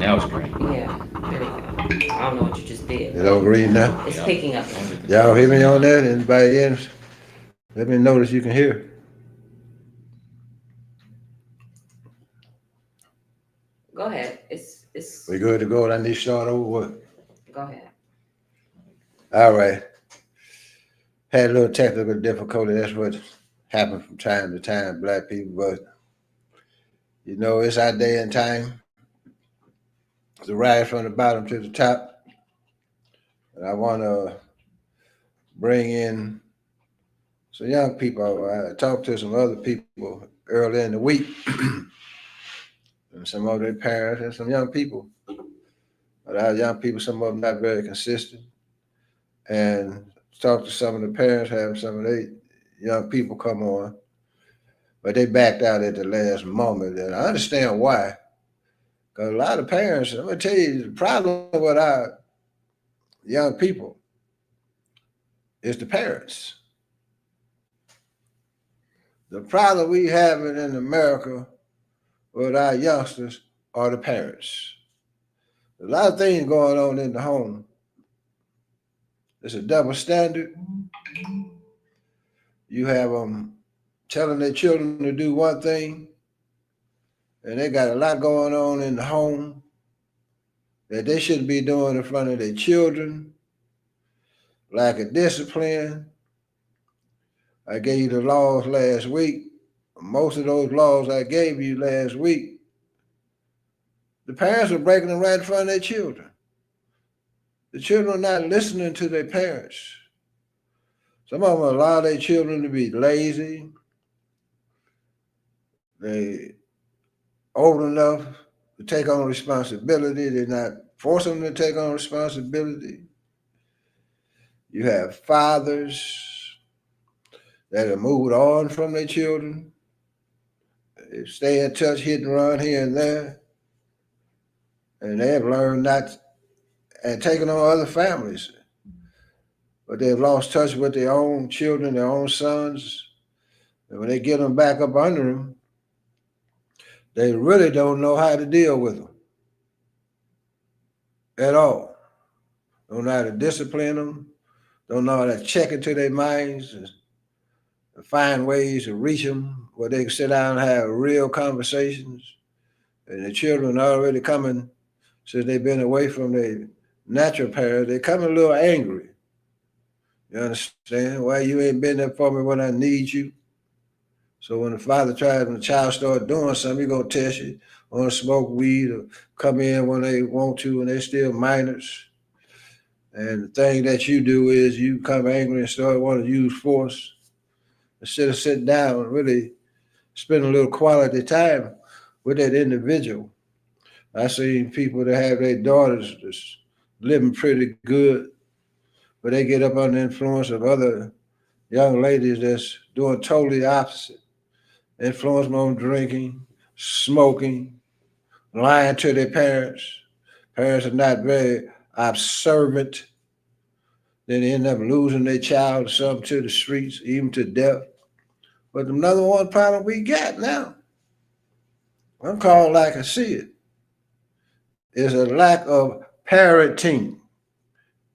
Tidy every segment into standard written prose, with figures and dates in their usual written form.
Now it's green. Yeah, there we go. I don't know what you just did. It all green now? It's Yeah. picking up On the now. Y'all hear controls. me on that? Anybody else? Let me know that you can hear. Go ahead. It's We good to go? I need to start over. What? Go ahead. All right. Had a little technical difficulty. That's what happens from time to time, black people. But you know, it's our day and time to rise from the bottom to the top. And I want to bring in some young people. I talked to some other people early in the week, and some of their parents and some young people. But our young people, some of them not very consistent. And talked to some of the parents, having some of their young people come on, but they backed out at the last moment. And I understand why. Because a lot of parents, I'm going to tell you, the problem with our young people is the parents. The problem we have in America with our youngsters are the parents. There's a lot of things going on in the home. It's a double standard. You have them telling their children to do one thing, and they got a lot going on in the home that they shouldn't be doing in front of their children, lack of discipline. I gave you the laws last week. Most of those laws I gave you last week, the parents are breaking them right in front of their children. The children are not listening to their parents. Some of them allow their children to be lazy. They old enough to take on responsibility. They're not forcing them to take on responsibility. You have fathers that have moved on from their children. They stay in touch, hit and run here and there. And they have learned not and taken on other families. But they've lost touch with their own children, their own sons. And when they get them back up under them, they really don't know how to deal with them at all. Don't know how to discipline them. Don't know how to check into their minds and find ways to reach them where they can sit down and have real conversations. And the children are already coming, since they've been away from their natural parents, they're coming a little angry. You understand? Why you ain't been there for me when I need you? So when the father tries, when the child starts doing something, he's gonna test you, want to smoke weed or come in when they want to and they're still minors. And the thing that you do is you come angry and start wanting to use force instead of sitting down and really spend a little quality time with that individual. I seen people that have their daughters that's living pretty good, but they get up under the influence of other young ladies that's doing totally opposite. Influence them on drinking, smoking, lying to their parents. Parents are not very observant. Then they end up losing their child or something to the streets, even to death. But another one problem we got now, I'm calling like I see it, is a lack of parenting,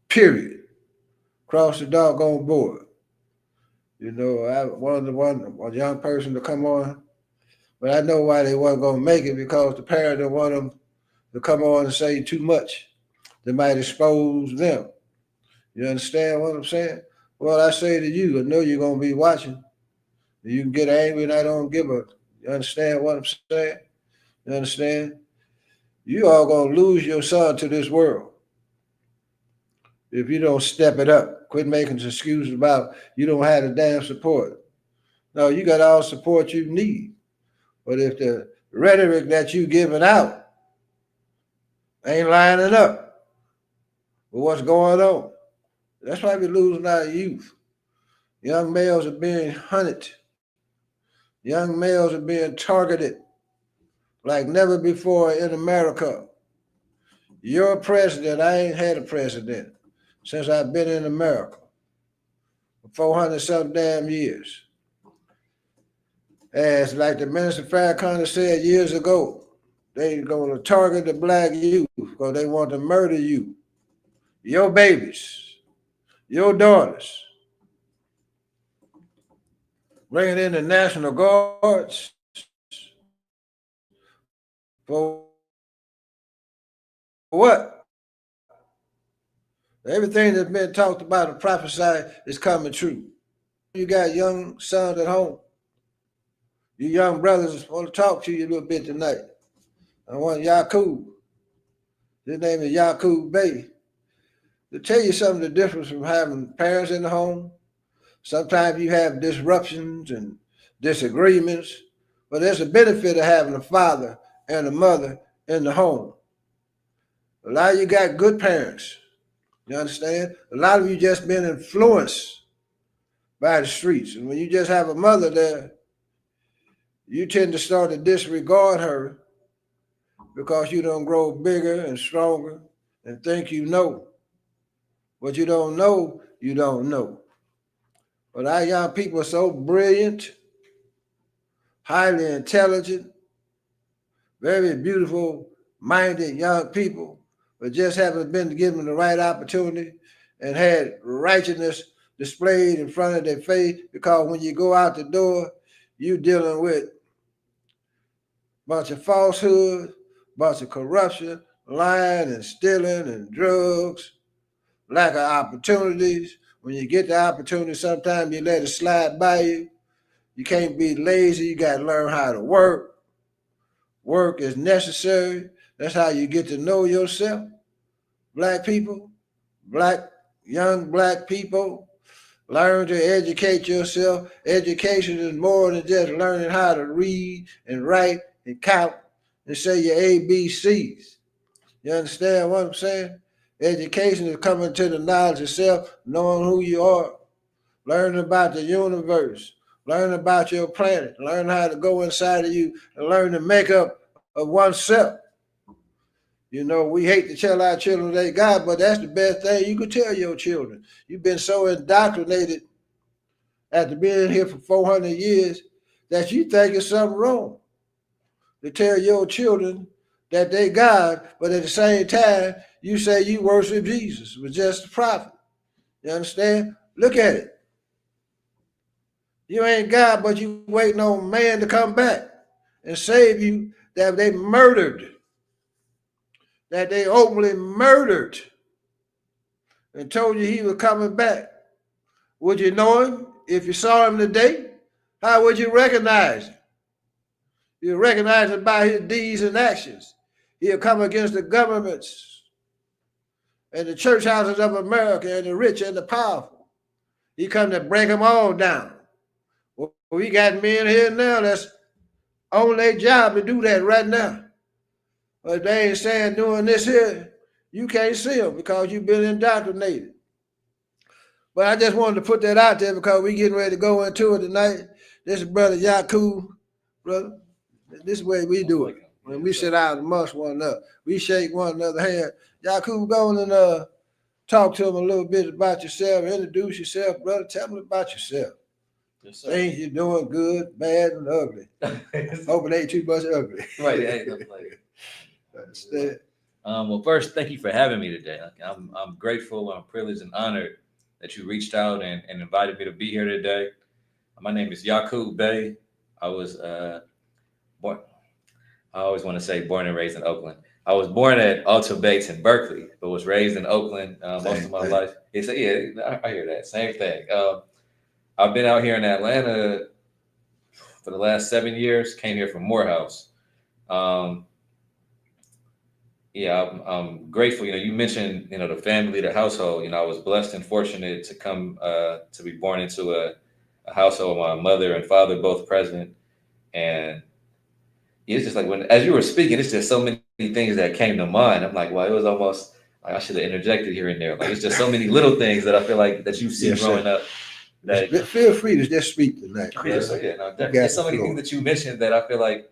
period, across the doggone board. You know, I wanted one young person to come on, but I know why they wasn't gonna make it because the parent didn't want them to come on and say too much. They might expose them. You understand what I'm saying? Well, I say to you, I know you're gonna be watching. You can get angry and I don't give a. You understand what I'm saying? You understand? You are gonna lose your son to this world if you don't step it up. Quit making excuses about you don't have the damn support. No, you got all the support you need. But if the rhetoric that you giving out ain't lining up with what's going on, that's why we're losing our youth. Young males are being hunted. Young males are being targeted like never before in America. Your president, I ain't had a president since I've been in America for 400 some damn years. As like the Minister Farrakhan said years ago, They going to target the black youth because they want to murder you, your babies, your daughters. Bringing in the National Guards for what? Everything that's been talked about and prophesied is coming true. You got young sons at home. You young brothers want to talk to you a little bit tonight. I want Yakub. His name is Yakub Bey. To tell you something, the difference from having parents in the home. Sometimes you have disruptions and disagreements, but there's a benefit of having a father and a mother in the home. A lot of you got good parents. You understand? A lot of you just been influenced by the streets. And when you just have a mother there, you tend to start to disregard her because you don't grow bigger and stronger and think you know. What you don't know, you don't know. But our young people are so brilliant, highly intelligent, very beautiful minded young people, but just haven't been given the right opportunity and had righteousness displayed in front of their face, because when you go out the door, you dealing with a bunch of falsehood, bunch of corruption, lying and stealing and drugs, lack of opportunities. When you get the opportunity, sometimes you let it slide by you. You can't be lazy. You got to learn how to work. Work is necessary. That's how you get to know yourself. Black people, young black people, learn to educate yourself. Education is more than just learning how to read and write and count and say your ABCs. You understand what I'm saying? Education is coming to the knowledge of self, knowing who you are, learning about the universe, learning about your planet, learn how to go inside of you and learn the makeup of oneself. You know, we hate to tell our children they God, but that's the best thing you could tell your children. You've been so indoctrinated after being here for 400 years that you think it's something wrong to tell your children that they God, but at the same time, you say you worship Jesus, was just a prophet. You understand? Look at it. You ain't God, but you waiting on man to come back and save you that they murdered, that they openly murdered and told you he was coming back. Would you know him if you saw him today? How would you recognize him? You recognize him by his deeds and actions. He'll come against the governments and the church houses of America and the rich and the powerful. He come to break them all down. Well, we got men here now that's on their job to do that right now. But they ain't saying doing this here, you can't see them because you've been indoctrinated. But I just wanted to put that out there because we getting ready to go into it tonight. This is Brother Yakub, brother. This is the way we do it. When we sit out amongst one another, we shake one another's hand. Yakub, go on and talk to them a little bit about yourself. Introduce yourself, brother. Tell them about yourself. Yes, sir. Things you're doing good, bad, and ugly. Hope it ain't too much ugly. Right, it ain't nothing like Understand? Well, first, thank you for having me today. I'm grateful, I'm privileged and honored that you reached out and invited me to be here today. My name is Yakub Bey. I was born, I always want to say born and raised in Oakland. I was born at Alta Bates in Berkeley, but was raised in Oakland most of my life. Yeah, I hear that. Same thing. I've been out here in Atlanta for the last 7 years, came here from Morehouse. I'm grateful. You mentioned, the family, the household. I was blessed and fortunate to come to be born into a household with my mother and father both present. And it's just like as you were speaking, it's just so many things that came to mind. I'm like, well, it was almost like I should have interjected here and there. Like it's just so many little things that I feel like that you see growing up. That feel free to just speak tonight. There's so many things that you mentioned that I feel like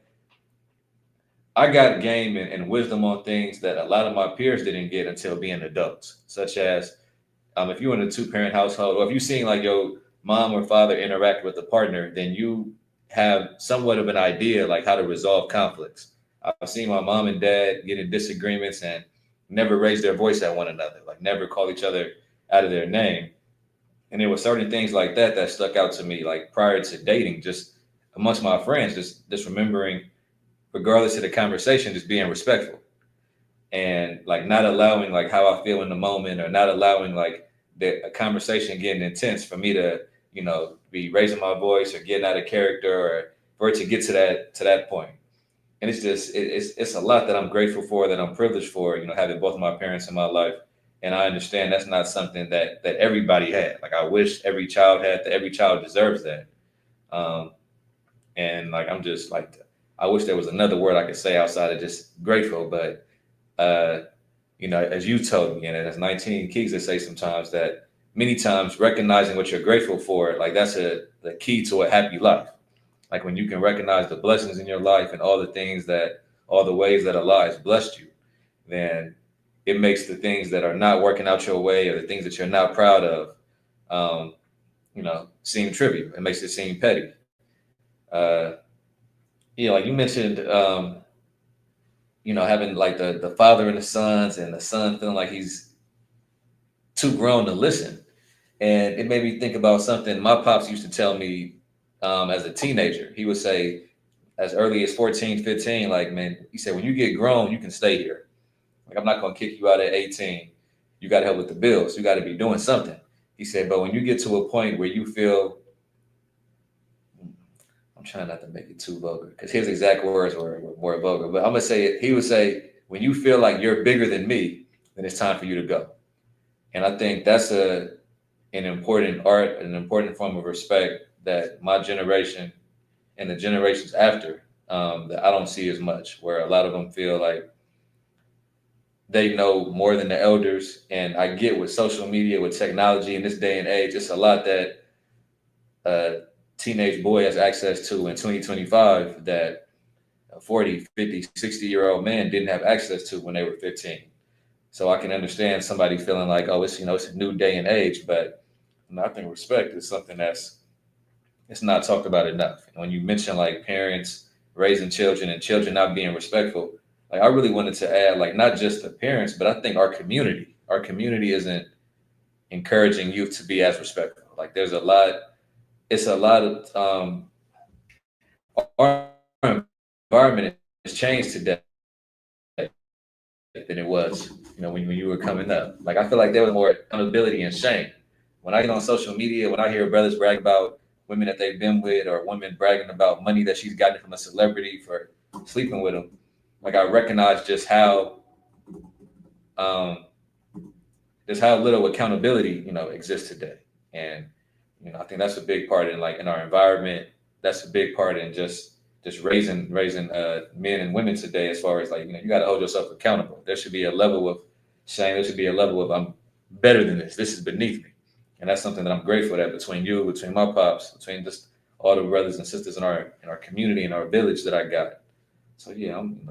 I got game and wisdom on things that a lot of my peers didn't get until being adults, such as if you're in a 2-parent household, or if you've seen like your mom or father interact with a partner, then you have somewhat of an idea like how to resolve conflicts. I've seen my mom and dad get in disagreements and never raise their voice at one another, like never call each other out of their name. And there were certain things like that that stuck out to me, like prior to dating, just amongst my friends, just remembering, regardless of the conversation, just being respectful and like not allowing like how I feel in the moment, or not allowing like a conversation getting intense for me to, be raising my voice or getting out of character, or for it to get to that point. And it's just it's a lot that I'm grateful for, that I'm privileged for, having both of my parents in my life. And I understand that's not something that everybody had. Like I wish every child had that. Every child deserves that. Um, and like I'm just like, I wish there was another word I could say outside of just grateful. But uh, as you told me, and as 19 keys that say sometimes, that many times recognizing what you're grateful for, like that's the key to a happy life. Like when you can recognize the blessings in your life and all the ways that Allah has blessed you, then it makes the things that are not working out your way, or the things that you're not proud of, um, seem trivial. It makes it seem petty. Uh, like you mentioned, having like the father and the sons, and the son feeling like he's too grown to listen. And it made me think about something my pops used to tell me as a teenager. He would say, as early as 14, 15, like, man, he said, when you get grown, you can stay here. Like, I'm not going to kick you out at 18. You got to help with the bills. You got to be doing something. He said, but when you get to a point where you feel, I'm trying not to make it too vulgar, because his exact words were more vulgar, but I'm going to say it. He would say, when you feel like you're bigger than me, then it's time for you to go. And I think that's an important art, an important form of respect that my generation and the generations after, that I don't see as much, where a lot of them feel like they know more than the elders. And I get with social media, with technology in this day and age, it's a lot that a teenage boy has access to in 2025 that a 40, 50, 60-year-old man didn't have access to when they were 15. So I can understand somebody feeling like, oh, it's a new day and age, but I think respect is something it's not talked about enough. And when you mention like parents raising children and children not being respectful, like I really wanted to add, like not just the parents, but I think our community isn't encouraging youth to be as respectful. Like it's a lot of our environment has changed today than it was, when you were coming up. Like I feel like there was more accountability and shame. When I get on social media, when I hear brothers brag about women that they've been with, or women bragging about money that she's gotten from a celebrity for sleeping with them, like I recognize um, just how little accountability, exists today. And I think that's a big part in our environment. That's a big part in just raising men and women today, as far as like, you got to hold yourself accountable. There should be a level of shame. There should be a level of, I'm better than this. This is beneath me. And that's something that I'm grateful that between my pops, between just all the brothers and sisters in our community, in our village that I got. So yeah, I'm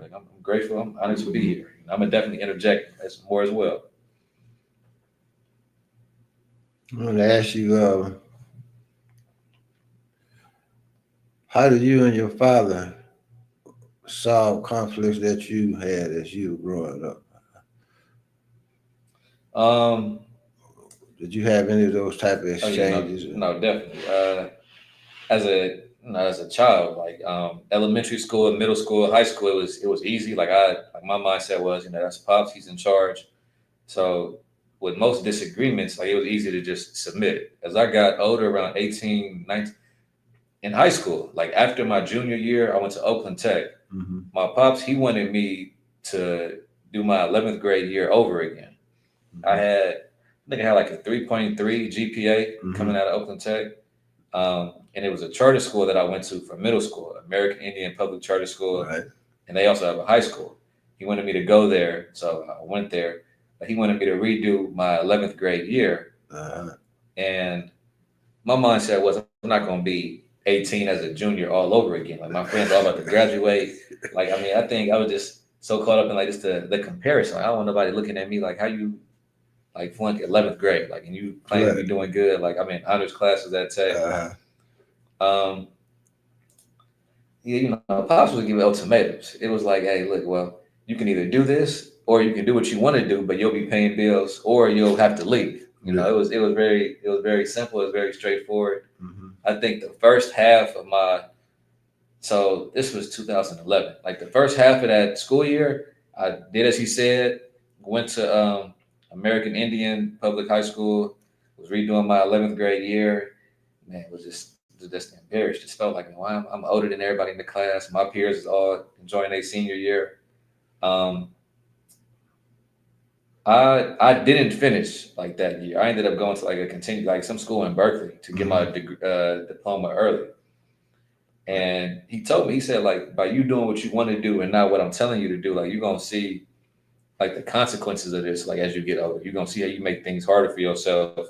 grateful. I'm honored to be here. I'm gonna definitely interject more as well. I'm going to ask you, how did you and your father solve conflicts that you had as you were growing up? Um, Did you have any of those type of exchanges? no, definitely. As a child, like elementary school, middle school, high school, it was easy. Like my mindset was, that's Pops, he's in charge. So with most disagreements, like it was easy to just submit. As I got older, around 18, 19, in high school, like after my junior year, I went to Oakland Tech. Mm-hmm. My Pops, he wanted me to do my 11th grade year over again. Mm-hmm. I think I had like a 3.3 GPA coming out of Oakland Tech. And it was a charter school that I went to for middle school, American Indian Public Charter School. Right. And they also have a high school. He wanted me to go there. So I went there. But he wanted me to redo my 11th grade year. Uh-huh. And my mindset was, I'm not going to be 18 as a junior all over again. Like my friends are all about to graduate. Like, I mean, I think I was just so caught up in like just the comparison. Like, I don't want nobody looking at me like, how you like flunk 11th grade, like, and you claim to be doing good. Like, I'm in honors classes at Tech. Uh-huh. Pops was giving ultimatums. It was like, hey, look, well, you can either do this or you can do what you want to do, but you'll be paying bills or you'll have to leave. It was very simple. It was very straightforward. Mm-hmm. I think the first half of so this was 2011. Like the first half of that school year, I did as he said. Went to American Indian Public High School. Was redoing my 11th grade year. Man, it was just embarrassed. Just felt like, well, I'm older than everybody in the class. My peers is all enjoying their senior year. I didn't finish like that year. I ended up going to like some school in Berkeley to get my diploma early. And he told me, he said, like, by you doing what you want to do and not what I'm telling you to do, like, you're going to see, like, the consequences of this, like, as you get older. You're going to see how you make things harder for yourself.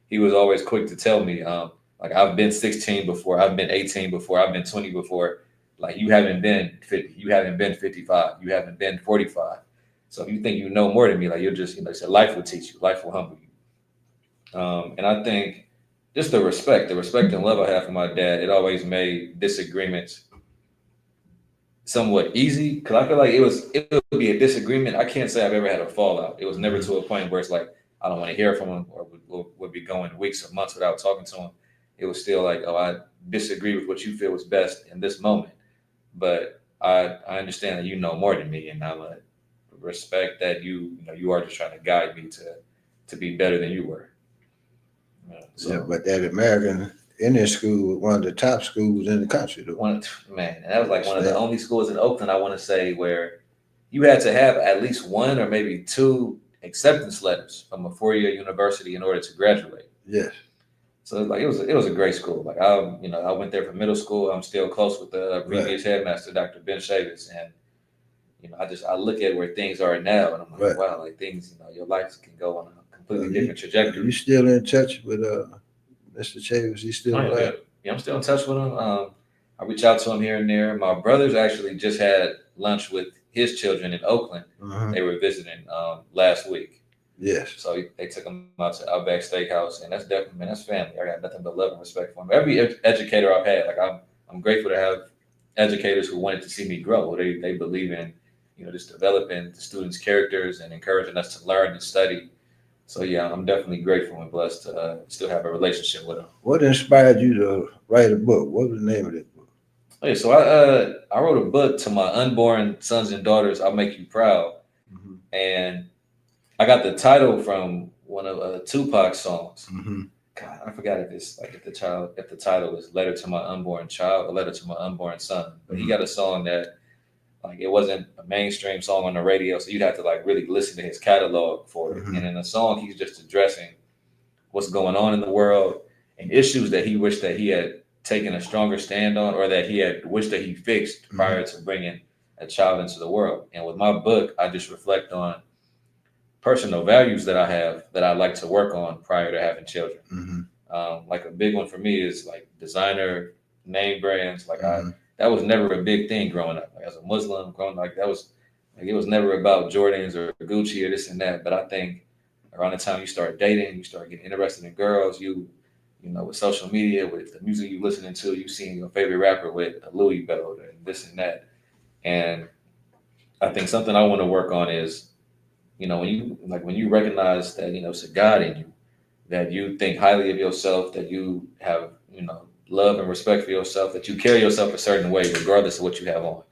He was always quick to tell me, like, I've been 16 before, I've been 18 before, I've been 20 before. Like, you haven't been 50, you haven't been 55, you haven't been 45. So if you think you know more than me, like, you're just, he said, life will teach you, life will humble you. And I think, just the respect and love I have for my dad, it always made disagreements somewhat easy. Cause I feel like it would be a disagreement. I can't say I've ever had a fallout. It was never to a point where it's like, I don't want to hear from him or would be going weeks or months without talking to him. It was still like, oh, I disagree with what you feel is best in this moment. But I understand that you know more than me, and I respect that you are just trying to guide me to be better than you were. Yeah, but that American Indian school was one of the top schools in the country, though. That was like one of the only schools in Oakland, I want to say, where you had to have at least one or maybe two acceptance letters from a 4-year university in order to graduate. Yes. So like it was a great school. Like I went there for middle school. I'm still close with the previous headmaster, Dr. Ben Chavis, and I look at where things are now, and I'm like, wow, like things, your life can go on a completely different trajectory. You still in touch with Mr. Chavis? He's still alive? Yeah, I'm still in touch with him. I reach out to him here and there. My brothers actually just had lunch with his children in Oakland. They were visiting last week. Yes. So they took him out to Outback Steakhouse, and that's definitely, man, that's family. I got nothing but love and respect for him. Every educator I've had, like I'm grateful to have educators who wanted to see me grow. They believe in, just developing the students' characters and encouraging us to learn and study. So yeah, I'm definitely grateful and blessed to still have a relationship with him. What inspired you to write a book? What was the name of that book? Okay, so I wrote a book to my unborn sons and daughters. I'll Make You Proud, and I got the title from one of Tupac's songs. God, I forgot if the title is "Letter to My Unborn Child" or "Letter to My Unborn Son." But he got a song that, like, it wasn't a mainstream song on the radio, so you'd have to like really listen to his catalog for it. And in the song, he's just addressing what's going on in the world and issues that he wished that he had taken a stronger stand on, or that he had wished that he fixed prior to bringing a child into the world. And with my book, I just reflect on personal values that I have that I like to work on prior to having children. Like a big one for me is like designer name brands. Like that was never a big thing growing up. Like as a Muslim, growing like that was like, it was never about Jordans or Gucci or this and that. But I think around the time you start dating, you start getting interested in girls, with social media, with the music you listening to, you seeing your favorite rapper with a Louis belt and this and that. And I think something I want to work on is, when you recognize that, it's a God in you, that you think highly of yourself, that you have, love and respect for yourself, that you carry yourself a certain way, regardless of what you have on.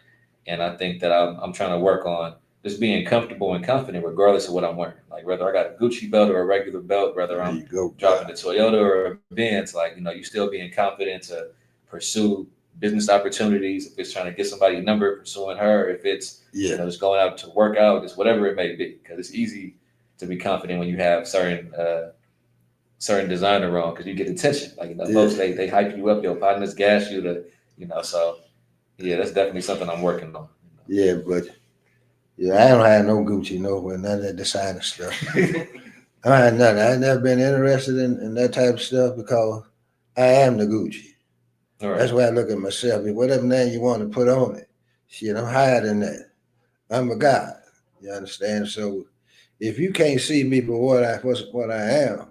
And I think that I'm trying to work on just being comfortable and confident, regardless of what I'm wearing. Like whether I got a Gucci belt or a regular belt, whether I'm driving a Toyota or a Benz, like, you still being confident to pursue business opportunities. If it's trying to get somebody a number, pursuing her. If it's just going out to work out, it's whatever it may be. Because it's easy to be confident when you have certain designer on, because you get attention. Like folks, they hype you up. Your partners gas you to, So yeah, that's definitely something I'm working on. Yeah, but I don't have no Gucci nowhere, none of that designer stuff. I had nothing. I never been interested in that type of stuff because I am the Gucci. Right. That's why I look at myself. Whatever name you want to put on it, shit, I'm higher than that. I'm a God. You understand? So if you can't see me for what I am,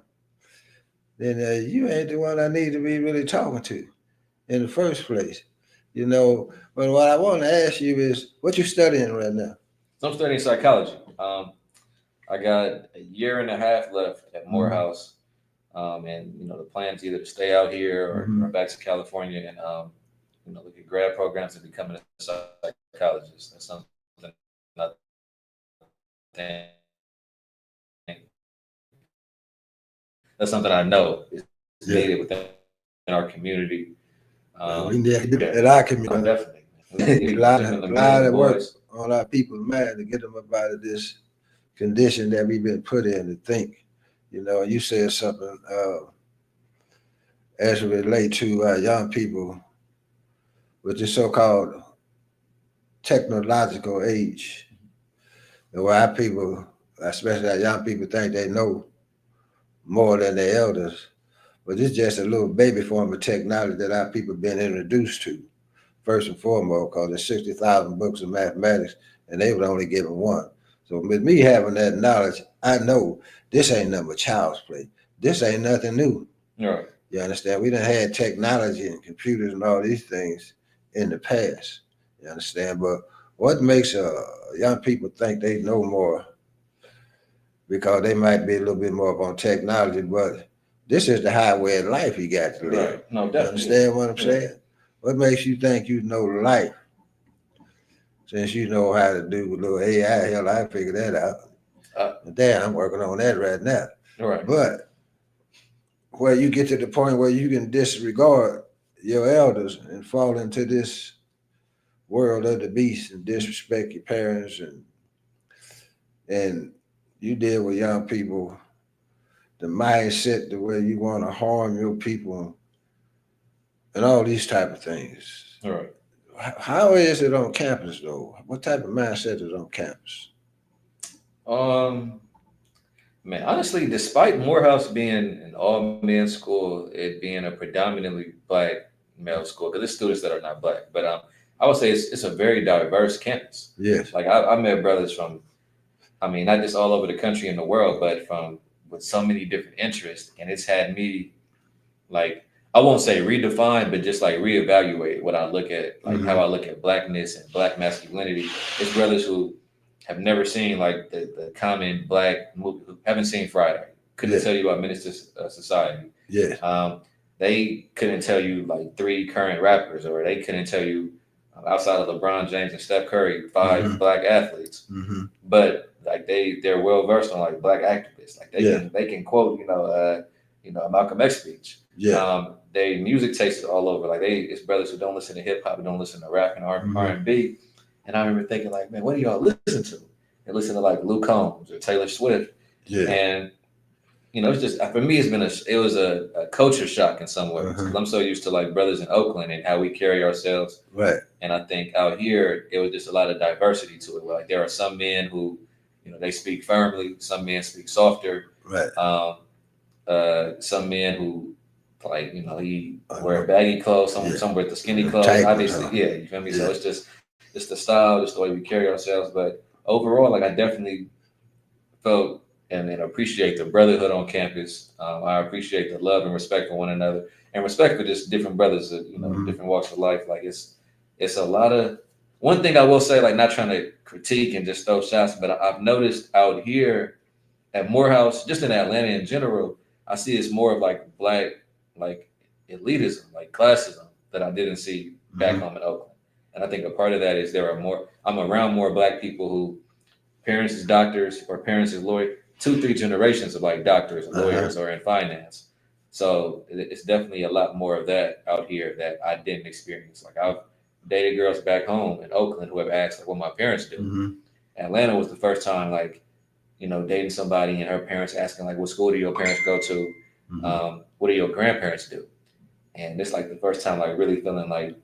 then you ain't the one I need to be really talking to in the first place. you know. But what I want to ask you is, what you studying right now? So I'm studying psychology. I got a year and a half left at Morehouse, and the plan is either to stay out here or back to California and look at grad programs and becoming a psychologist. That's something I think I know is needed within our community. We need to at our community. Definitely. A lot of work on our people's mind to get them up out of this condition that we've been put in to think. You said something as it relates to young people with the so-called technological age, and why people, especially our young people, think they know more than their elders. But it's just a little baby form of technology that our people been introduced to, first and foremost, because there's 60,000 books of mathematics, and they were only given one. So with me having that knowledge, I know this ain't nothing but child's play. This ain't nothing new. Right. You understand? We done had technology and computers and all these things in the past. You understand? But what makes young people think they know more? Because they might be a little bit more up on technology, but this is the highway of life you got to live. Right. No, You definitely. understand what I'm saying? What makes you think you know life? Since you know how to do a little AI, hell, I figured that out. Damn, I'm working on that right now. Right. But where you get to the point where you can disregard your elders and fall into this world of the beast and disrespect your parents, and you deal with young people, the mindset the way you want to harm your people and all these type of things. All right. How is it on campus though? What type of mindset is on campus? Man, honestly, despite Morehouse being an all-men school, it being a predominantly black male school, because there's students that are not black, but I would say it's a very diverse campus. Yes. Like I met brothers from, not just all over the country and the world, but with so many different interests, and it's had me, like, I won't say redefine, but just like reevaluate what I look at, like how I look at blackness and black masculinity. It's brothers who have never seen like the common black movie, who haven't seen Friday, couldn't tell you about Minister Society. Yeah. They couldn't tell you like 3 current rappers, or they couldn't tell you outside of LeBron James and Steph Curry 5 black athletes. But like they're well versed on like black activists. Like they can quote a Malcolm X speech. Yeah. They music tastes all over. Like it's brothers who don't listen to hip hop, who don't listen to rap and R&B. And I remember thinking like, man, what do y'all listen to? They listen to like Luke Combs or Taylor Swift. Yeah. And it's just, for me, it was a culture shock in some ways. I'm so used to like brothers in Oakland and how we carry ourselves. Right. And I think out here, it was just a lot of diversity to it. Like there are some men who, they speak firmly. Some men speak softer. Right. Some men who, like, he wear baggy clothes. Some wear the skinny clothes. Tight, obviously, yeah. You feel me? So it's the style, just the way we carry ourselves. But overall, like I definitely felt and appreciate the brotherhood on campus. I appreciate the love and respect for one another, and respect for just different brothers, different walks of life. Like it's a lot of. One thing I will say, like not trying to critique and just throw shots, but I've noticed out here at Morehouse, just in Atlanta in general, I see it's more of like black, like elitism, like classism that I didn't see back home in Oakland. And I think a part of that is I'm around more black people who parents is doctors or parents is lawyers, 2-3 generations of like doctors, lawyers, or in finance. So it's definitely a lot more of that out here that I didn't experience. Like I've dated girls back home in Oakland who have asked like what my parents do. Atlanta was the first time like, dating somebody and her parents asking like, what school do your parents go to? What do your grandparents do? And it's like the first time like really feeling like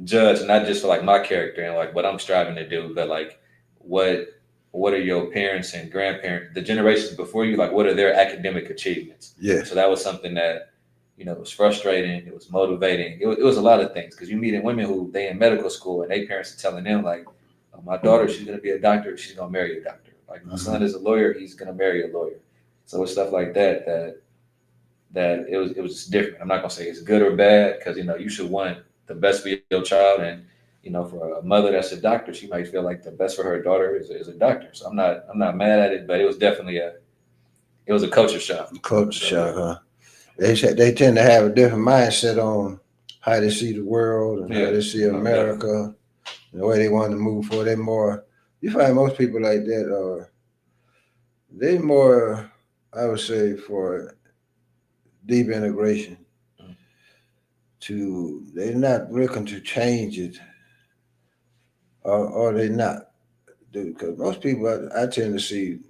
judged, not just for like my character and like what I'm striving to do, but like what are your parents and grandparents, the generations before you, like what are their academic achievements? Yeah. So that was something that, was frustrating. It was motivating. It was a lot of things, because you meeting women who they in medical school and their parents are telling them like, oh, my daughter, she's going to be a doctor. She's going to marry a doctor. Like my son is a lawyer. He's going to marry a lawyer. So it's stuff like that it was just different. I'm not going to say it's good or bad, because, you should want the best for your child. And for a mother that's a doctor, she might feel like the best for her daughter is a doctor. So I'm not mad at it, but it was definitely a culture shock. Culture shock, huh? They tend to have a different mindset on how they see the world and how they see America, and the way they want to move forward. They more, you find most people like that are, they more, I would say, for deep integration. They're not looking to change it, or they not. Because most people I tend to see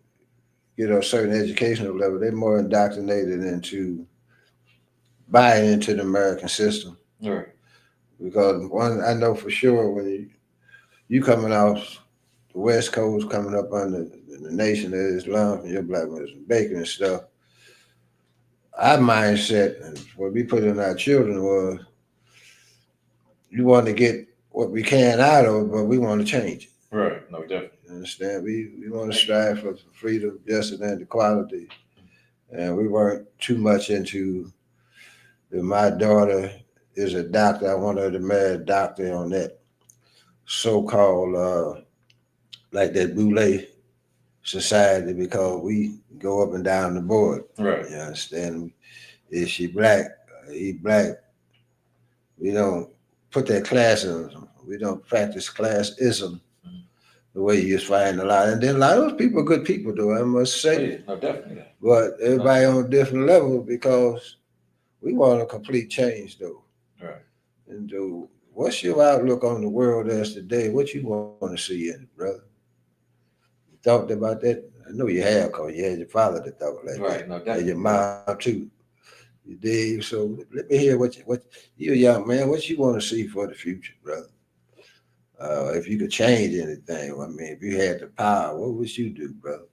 get a certain educational level, they're more indoctrinated into buying into the American system. Right. Because one, I know for sure when you coming off the West Coast, coming up under the Nation of Islam, and your black man bacon and stuff, our mindset and what we put in our children was you want to get what we can out of it, but we want to change it. Right. No, definitely. You understand? We want to strive for freedom, justice, and equality. And we weren't too much into my daughter is a doctor. I want her to marry a doctor on that so-called like that boule society, because we go up and down the board. Right. You understand? Is she black? He black. We don't put that classism. We don't practice classism the way you find a lot. And then a lot of those people are good people, though, I must say. Oh, yeah. No, definitely. But everybody on a different level, because we want a complete change, though. Right. And what's your outlook on the world as today? What you want to see in it, brother? You thought about that? I know you have, because you had your father that thought like Right. that. No, And definitely. your mom, too. You dig? So let me hear what you a young man, what you want to see for the future, brother? If you could change anything, I mean, if you had the power, what would you do, brother?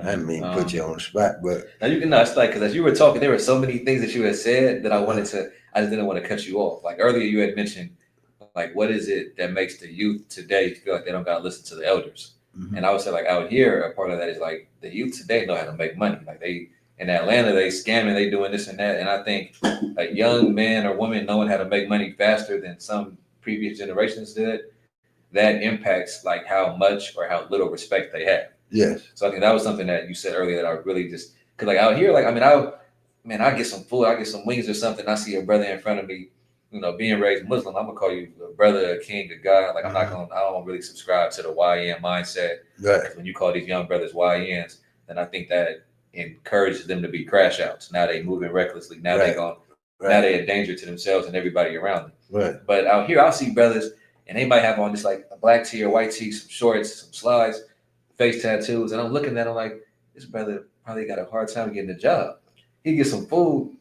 I mean, put you on the spot, but now you can know it's like, because as you were talking, there were so many things that you had said that I just didn't want to cut you off. Like earlier, you had mentioned, like, what is it that makes the youth today feel like they don't gotta listen to the elders? And I would say, like, out here, a part of that is like the youth today know how to make money. Like they in Atlanta, they scamming, they doing this and that. And I think a young man or woman knowing how to make money faster than some previous generations did, that impacts like how much or how little respect they have. yes. So I think that was something that you said earlier that I really just, because like out here, like, I mean, I get some food, I get some wings or something. I see a brother in front of me, being raised Muslim, I'm gonna call you a brother, a king, a god. Like I don't really subscribe to the YN mindset. Right. When you call these young brothers YNs, then I think that encourages them to be crash outs. Now they moving recklessly. Now they going. Right. Now they're a danger to themselves and everybody around them. Right. But out here, I'll see brothers, and they might have on just like a black tee or white tee, some shorts, some slides, face tattoos, and I'm looking at him like, this brother probably got a hard time getting a job. He gets some food,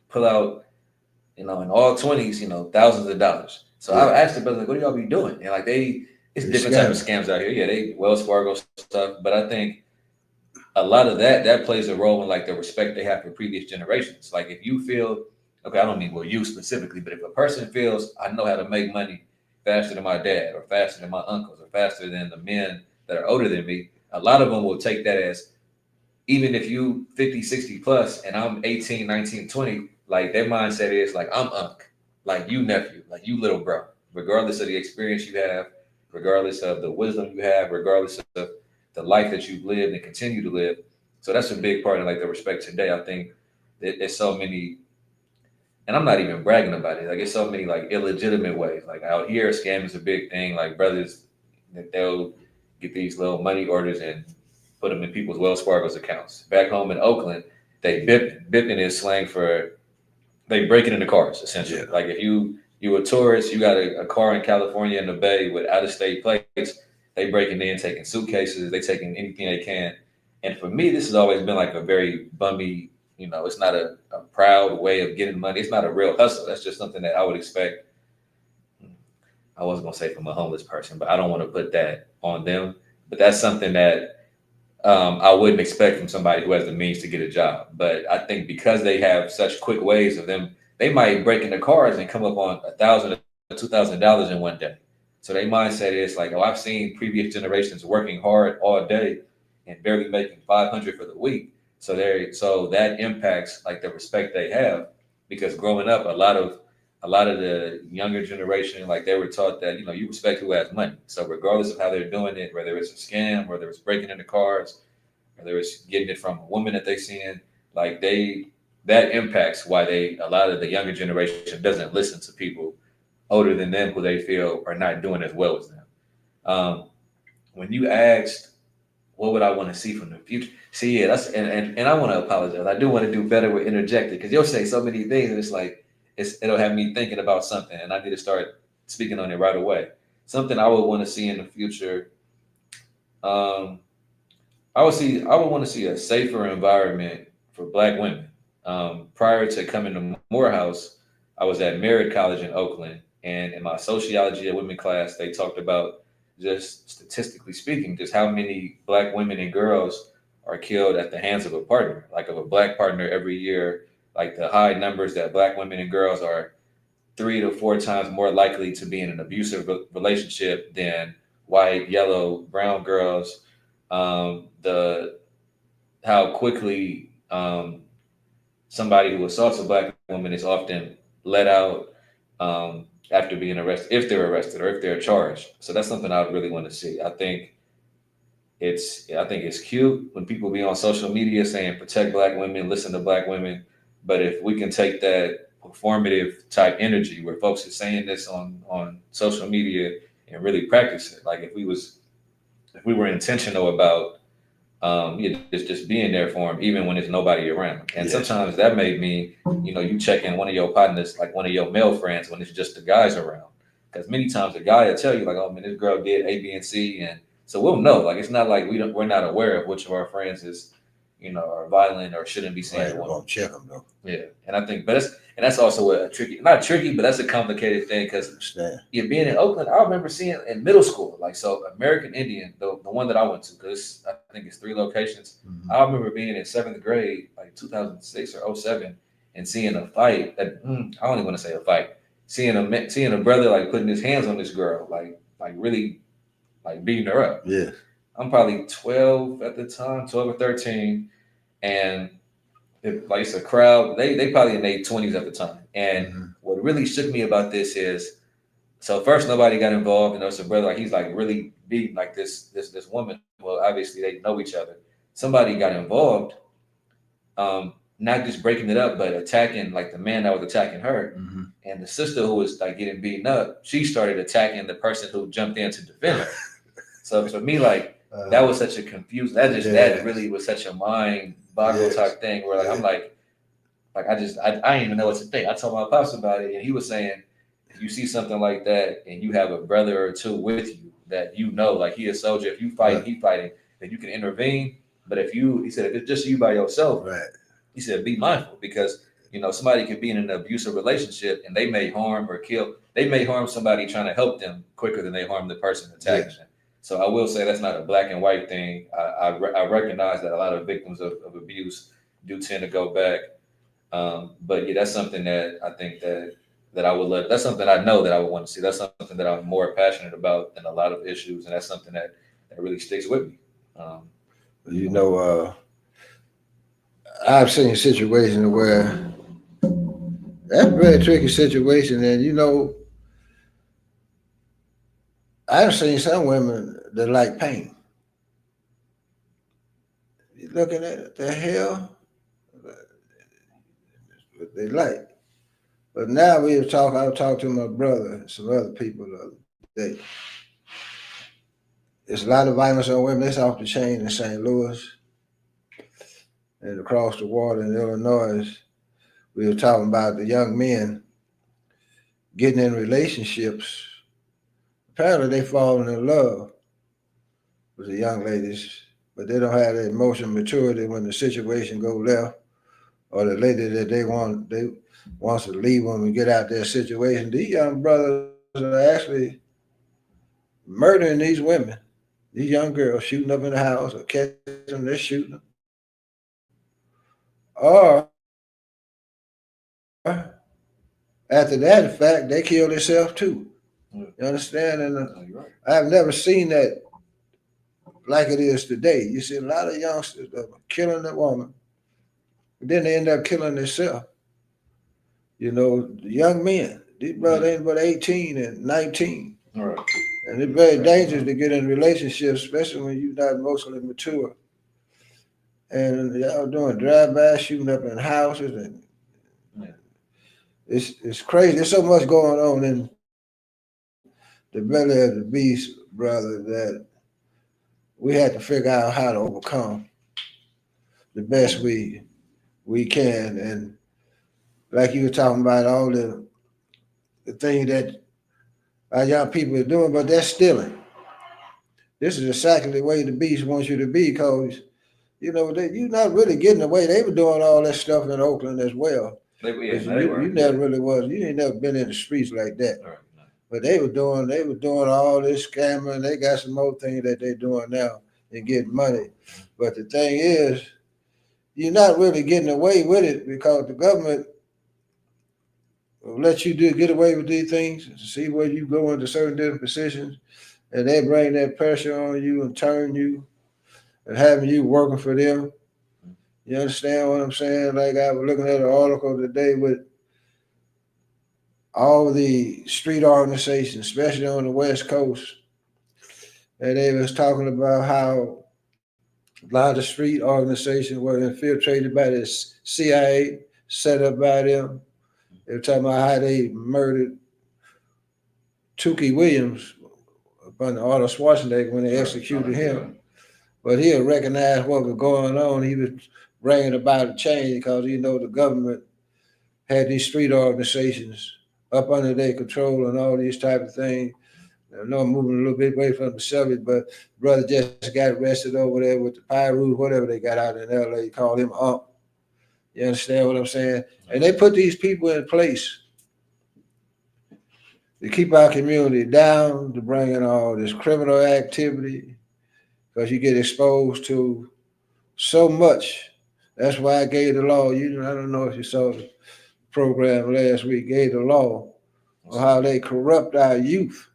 pull out, in all 20s, thousands of dollars. So I asked the brother, like, what do y'all be doing? And like it's different type of scams out here. Yeah, they Wells Fargo stuff, but I think a lot of that plays a role in like the respect they have for previous generations. Like if you feel, okay, I don't mean you specifically, but if a person feels I know how to make money faster than my dad or faster than my uncles or faster than the men that are older than me, a lot of them will take that as, even if you 50, 60 plus and I'm 18, 19, 20, like their mindset is like, I'm unc, like you nephew, like you little bro, regardless of the experience you have, regardless of the wisdom you have, regardless of the life that you've lived and continue to live. So that's a big part of like the respect today. I think that there's so many, and I'm not even bragging about it. Like it's so many like illegitimate ways. Like out here, scam is a big thing. Like brothers, that they'll get these little money orders and put them in people's Wells Fargo's accounts. Back home in Oakland, they bipping. Bipping is slang for they break it into cars essentially. Yeah. Like if you a tourist, you got a car in California in the Bay with out of state plates. They breaking in, taking suitcases, they taking anything they can. And for me, this has always been like a very bummy, it's not a proud way of getting money. It's not a real hustle. That's just something that I would expect. I wasn't gonna say from a homeless person, but I don't want to put that on them. But that's something that I wouldn't expect from somebody who has the means to get a job. But I think because they have such quick ways of them, they might break into cars and come up on $1,000 or $2,000 in one day. So their mindset is like, oh, I've seen previous generations working hard all day and barely making $500 for the week. So that impacts like the respect they have. because growing up, a lot of the younger generation, like they were taught that, you know, you respect who has money. So regardless of how they're doing it, whether it's a scam, whether it's breaking into cars, whether it's getting it from a woman that they seeing, like that impacts why a lot of the younger generation doesn't listen to people older than them who they feel are not doing as well as them. Um, when you asked, what would I want to see from the future? See, yeah, and I want to apologize. I do want to do better with interjecting because you'll say so many things and it's like it'll have me thinking about something and I need to start speaking on it right away. Something I would want to see in the future. Um, I would want to see a safer environment for Black women. Prior to coming to Morehouse, I was at Merritt College in Oakland, and in my sociology of women class, they talked about just statistically speaking, just how many Black women and girls are killed at the hands of a partner, like of a Black partner every year. Like the high numbers that Black women and girls are 3 to 4 times more likely to be in an abusive relationship than white, yellow, brown girls. The how quickly somebody who assaults a Black woman is often let out after being arrested, if they're arrested or if they're charged. So that's something I would really want to see. I think it's cute when people be on social media saying protect Black women, listen to Black women. But if we can take that performative type energy where folks are saying this on social media and really practice it, like if we were intentional about just being there for them, even when there's nobody around. And sometimes that may mean, you check in one of your partners, like one of your male friends, when it's just the guys around. Because many times the guy will tell you, like, oh man, this girl did A, B, and C, and so we'll know. Like it's not like we're not aware of which of our friends is, are violent or shouldn't be seeing Right, a we're woman. gonna check them though. Yeah, and I think, that's also a tricky, not tricky, but that's a complicated thing because Understand? being in Oakland, I remember seeing in middle school, like so American Indian, the one that I went to, because I think it's 3 locations. Mhm. I remember being in seventh grade, like 2006 or '07, and seeing a fight. I don't even want to say a fight. Seeing a brother like putting his hands on this girl, like really like beating her up. Yeah. I'm probably 12 at the time, 12 or 13, and it's a crowd. They probably in their 20s at the time. And what really shook me about this is, so first nobody got involved, and there was a brother like he's like really beating like this woman. Well, obviously they know each other. Somebody got involved, not just breaking it up, but attacking like the man that was attacking her, and the sister who was like getting beaten up. She started attacking the person who jumped in to defend her. So for me, like that was such a confused. That really was such a mind boggle type thing where like I'm like I didn't even know what to think. I told my pops about it, and he was saying, if you see something like that and you have a brother or two with you that like he a soldier, if you fight, he fighting, then you can intervene. But he said, if it's just you by yourself, he said, be mindful because somebody can be in an abusive relationship and they may harm or kill. They may harm somebody trying to help them quicker than they harm the person attacking them. So I will say that's not a black and white thing. I recognize that a lot of victims of abuse do tend to go back. But yeah, that's something that I think that I would love. That's something I know that I would want to see. That's something that I'm more passionate about than a lot of issues, and that's something that really sticks with me. I've seen situations where that's a very tricky situation, and I've seen some women that like pain. You're looking at the hell what they like. But now I was talking to my brother and some other people the other day. There's a lot of violence on women. It's off the chain in St. Louis and across the water in Illinois. We were talking about the young men getting in relationships. Apparently they falling in love with the young ladies, but they don't have the emotional maturity when the situation go left, or the lady that they wants to leave them and get out their situation. These young brothers are actually murdering these women, these young girls, shooting up in the house or catching them, they're shooting them. Or after that fact, they kill themselves too. You understand? And I've never seen that like it is today. You see a lot of youngsters that are killing the woman, but then they end up killing themselves. You know, young men. These brothers ain't but 18 and 19. All right. And it's very dangerous to get in relationships, especially when you're not emotionally mature. And y'all doing drive-by shooting up in houses, and it's crazy. There's so much going on in the belly of the beast, brother, that we had to figure out how to overcome the best we can. And like you were talking about, all the things that our young people are doing, but they're stealing. This is exactly the way the beast wants you to be, because you know you're not really getting away. They were doing all that stuff in Oakland as well. You never really was. You ain't never been in the streets like that. Right. But they were doing all this scamming. They got some more things that they're doing now and getting money. But the thing is, you're not really getting away with it, because the government will let you get away with these things, see where you go into certain different positions, and they bring that pressure on you and turn you and having you working for them. You understand what I'm saying? Like, I was looking at an article today with all the street organizations, especially on the West Coast, and they was talking about how a lot of street organizations were infiltrated by the CIA, set up by them. They were talking about how they murdered Tukey Williams up under Arnold Schwarzenegger when they executed him. But he had recognized what was going on. He was bringing about a change because, you know, the government had these street organizations up under their control and all these type of things. I know I'm moving a little bit away from the subject, but brother just got arrested over there with the Pyru, whatever they got out in LA, called him Ump. You understand what I'm saying? And they put these people in place to keep our community down, to bring in all this criminal activity, because you get exposed to so much. That's why I gave the law. I don't know if you saw the program last week, gave the law on how they corrupt our youth.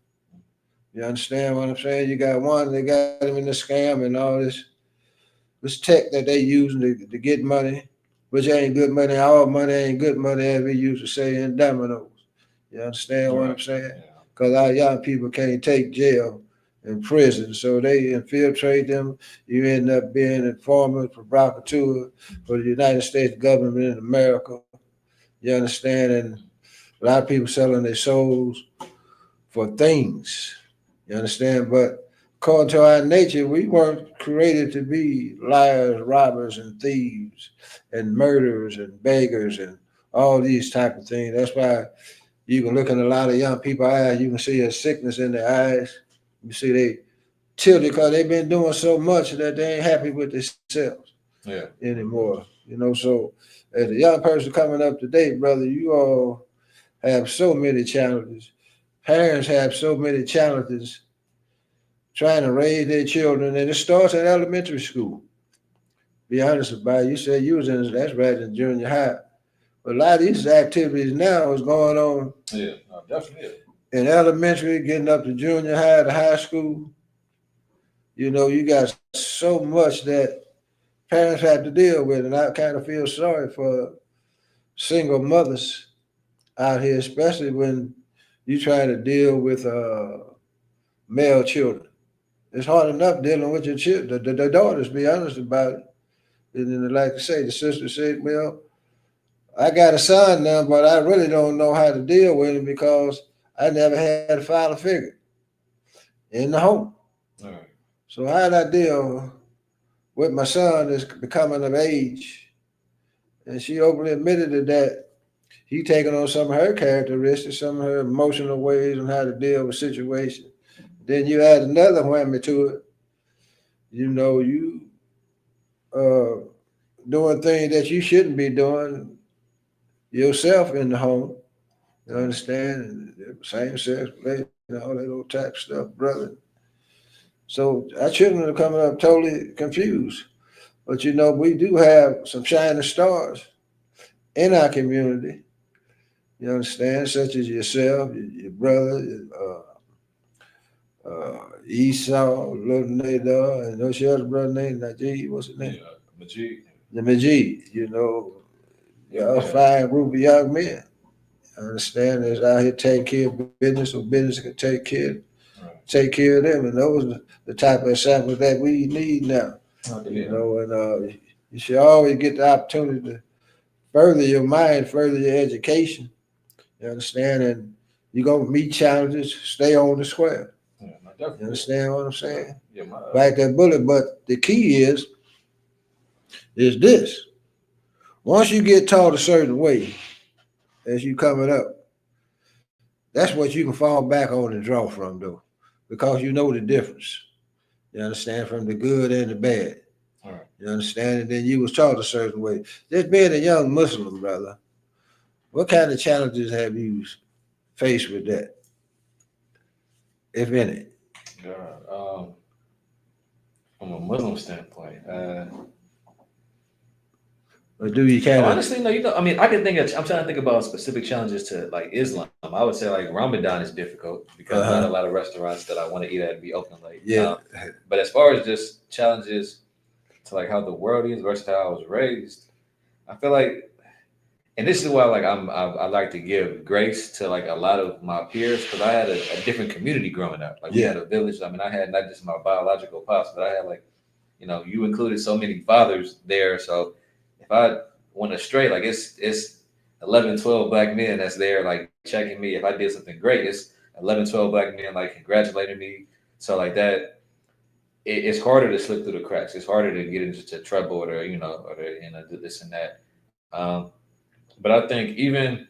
You understand what I'm saying? You got one, they got them in the scam and all this tech that they using to get money, which ain't good money. All money ain't good money, as we used to say in dominoes. You understand what I'm saying? Because our young people can't take jail and prison, so they infiltrate them. You end up being informant, provocateur for the United States government in America. You understand? And a lot of people selling their souls for things. You understand? But according to our nature, we weren't created to be liars, robbers, and thieves, and murderers, and beggars, and all these type of things. That's why you can look in a lot of young people's eyes, you can see a sickness in their eyes. You see they tilted because they've been doing so much that they ain't happy with themselves anymore. You know, so as a young person coming up today, brother, you all have so many challenges. Parents have so many challenges trying to raise their children, and it starts in elementary school. Be honest about it. You said you was that's right, in junior high. But a lot of these activities now is going on. Yeah, definitely. In elementary, getting up to junior high to high school. You know, you got so much that parents have to deal with, and I kind of feel sorry for single mothers out here, especially when you try to deal with male children. It's hard enough dealing with your children, the daughters, be honest about it. And then, like I say, the sister said, well, I got a son now, but I really don't know how to deal with him because I never had a father figure in the home. All right. So how did I deal with my son that's becoming of age? And she openly admitted that he taking on some of her characteristics, some of her emotional ways on how to deal with situations. Then you add another whammy to it. You know, you doing things that you shouldn't be doing yourself in the home. You understand? Same sex, all that old type stuff, brother. So our children are coming up totally confused. But you know, we do have some shining stars in our community. You understand, such as yourself, your brother, Esau, little Nadar, and what's your other brother named Najee? What's his name? Majid. The Majid. You know, y'all fine group of young men. Understand? That's out here taking care of business, or business can Right. take care of them, and those are the type of examples that we need now. You know, and you should always get the opportunity to further your mind, further your education. You understand? And you're gonna meet challenges. Stay on the square. Yeah, no, You definitely. understand what I'm saying? Yeah, Bite that bullet. But the key is this: once you get taught a certain way as you coming up, that's what you can fall back on and draw from, though, because you know the difference. You understand, from the good and the bad. all right. You understand? And then you was taught a certain way. Just being a young Muslim, brother, what kind of challenges have you faced with that, if any? Yeah, from a Muslim standpoint, Or do you kind of? honestly, no. I mean, I can think of. I'm trying to think about specific challenges to like Islam. I would say like Ramadan is difficult because not a lot of restaurants that I want to eat at be open late. Yeah. But as far as just challenges to like how the world is versus how I was raised, I feel like, and this is why like I like to give grace to like a lot of my peers because I had a different community growing up. Like we had a village. I mean, I had not just my biological pops, but I had like, you included so many fathers there. So if I went astray, like it's 11, 12 black men that's there like checking me. If I did something great, it's 11, 12 black men like congratulating me. So like that, it's harder to slip through the cracks. It's harder to get into trouble or this and that. Um, but I think even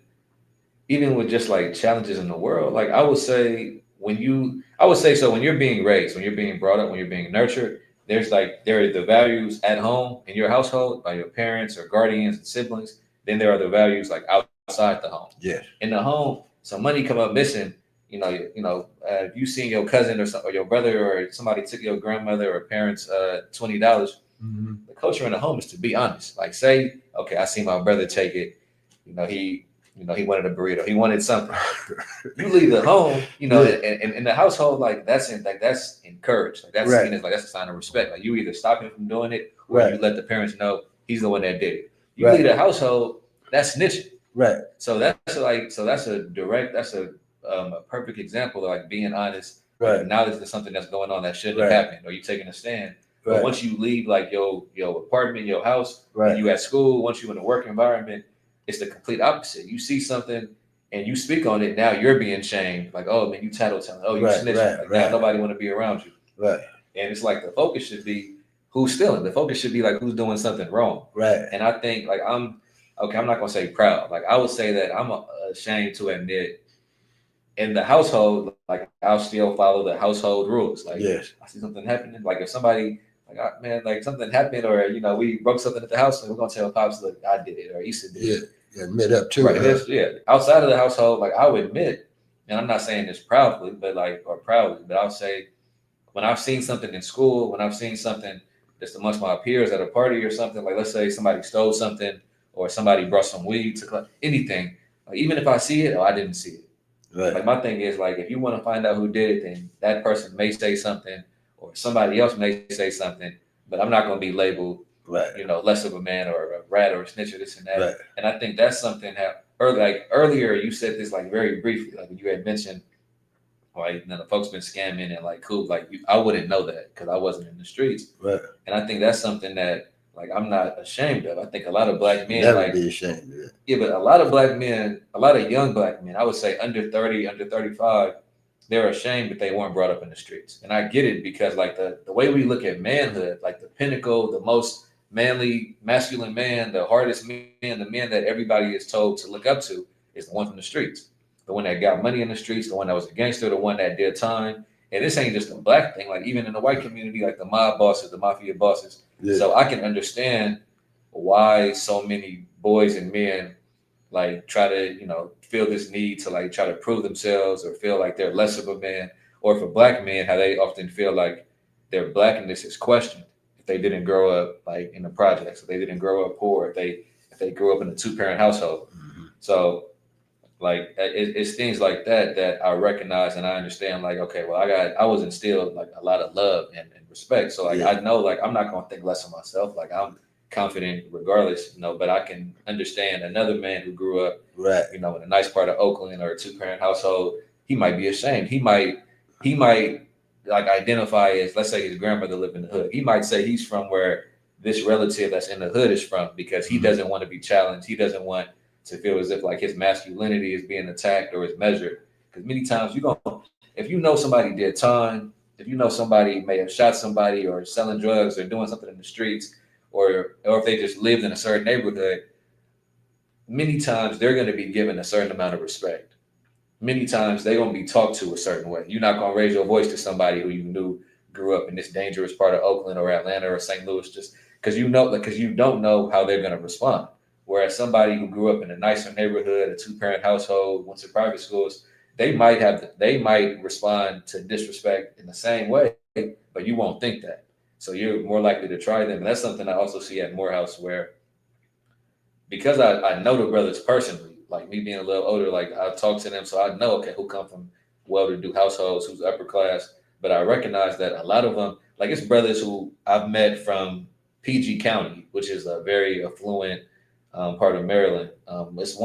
with just like challenges in the world, like I would say so when you're being raised, when you're being brought up, when you're being nurtured, there are the values at home in your household by your parents or guardians and siblings. Then there are the values like outside the home. Yes. In the home, some money come up missing. If you seen your cousin or your brother or somebody took your grandmother or parents $20. Mm-hmm. The culture in the home is to be honest. Like say, okay, I see my brother take it. He wanted a burrito. He wanted something. You leave the home, and in the household, like that's encouraged. Like that's seen as like that's a sign of respect. Like you either stop him from doing it or you let the parents know he's the one that did it. You leave the household, that's snitching. Right. So that's a perfect example of like being honest, acknowledging something that's going on that shouldn't have happened, or you taking a stand. But once you leave like your apartment, your house, and you at school, once you in a work environment, it's the complete opposite. You see something and you speak on it, now you're being shamed. Like, oh man, you tattletelling. Oh, you snitching. Now nobody want to be around you. Right. And it's like the focus should be who's stealing. The focus should be like who's doing something wrong. Right. And I think like I'm not gonna say proud. Like I would say that I'm ashamed to admit in the household, like I'll still follow the household rules. Like I see something happening, like if somebody like something happened, or we broke something at the house, and we're gonna tell pops, look, I did it, or Issa did it. Admit up to it. Outside of the household, like I would admit, and I'm not saying this proudly, but I'll say when I've seen something in school, when I've seen something just amongst my peers at a party or something, like let's say somebody stole something or somebody brought some weed to anything, like, even if I see it or I didn't see it. Right. Like my thing is like if you want to find out who did it, then that person may say something or somebody else may say something, but I'm not going to be labeled less of a man or a rat or a snitch or this and that. Right. And I think that's something that earlier you said this like very briefly, like you had mentioned, like the folks been scamming and like cool, like I wouldn't know that because I wasn't in the streets. Right. And I think that's something that like I'm not ashamed of. I think a lot of black men never be ashamed of it. Yeah, but a lot of black men, a lot of young black men, I would say under 30, under 35, they're ashamed that they weren't brought up in the streets. And I get it because like the way we look at manhood, like the pinnacle, the most manly, masculine man, the hardest man, the man that everybody is told to look up to is the one from the streets. The one that got money in the streets, the one that was a gangster, the one that did time. And this ain't just a black thing, like even in the white community, like the mob bosses, the mafia bosses. Yeah. So I can understand why so many boys and men like try to, feel this need to like try to prove themselves or feel like they're less of a man, or for black men, how they often feel like their blackness is questioned if they didn't grow up like in the projects, if they didn't grow up poor, if they grew up in a 2-parent household. Mm-hmm. So like it's things like that I recognize and I understand. Like, okay, well, I was instilled like a lot of love and respect. So like I know like I'm not gonna think less of myself. Like confident regardless, but I can understand another man who grew up, Right. in a nice part of Oakland or a 2-parent household. He might be ashamed. He might like identify as, let's say his grandmother lived in the hood. He might say he's from where this relative that's in the hood is from because he doesn't want to be challenged. He doesn't want to feel as if like his masculinity is being attacked or is measured. Because many times if you know somebody did time, if you know somebody may have shot somebody or selling drugs or doing something in the streets, or if they just lived in a certain neighborhood, many times they're going to be given a certain amount of respect. Many times they're going to be talked to a certain way. You're not going to raise your voice to somebody who you knew grew up in this dangerous part of Oakland or Atlanta or St. Louis just because you don't know how they're going to respond. Whereas somebody who grew up in a nicer neighborhood, a 2-parent household, went to private schools, they might respond to disrespect in the same way, but you won't think that. So you're more likely to try them. And that's something I also see at Morehouse where, because I know the brothers personally, like me being a little older, like I talk to them, so I know, okay, who come from well-to-do households, who's upper class. But I recognize that a lot of them, like it's brothers who I've met from PG County, which is a very affluent part of Maryland. It's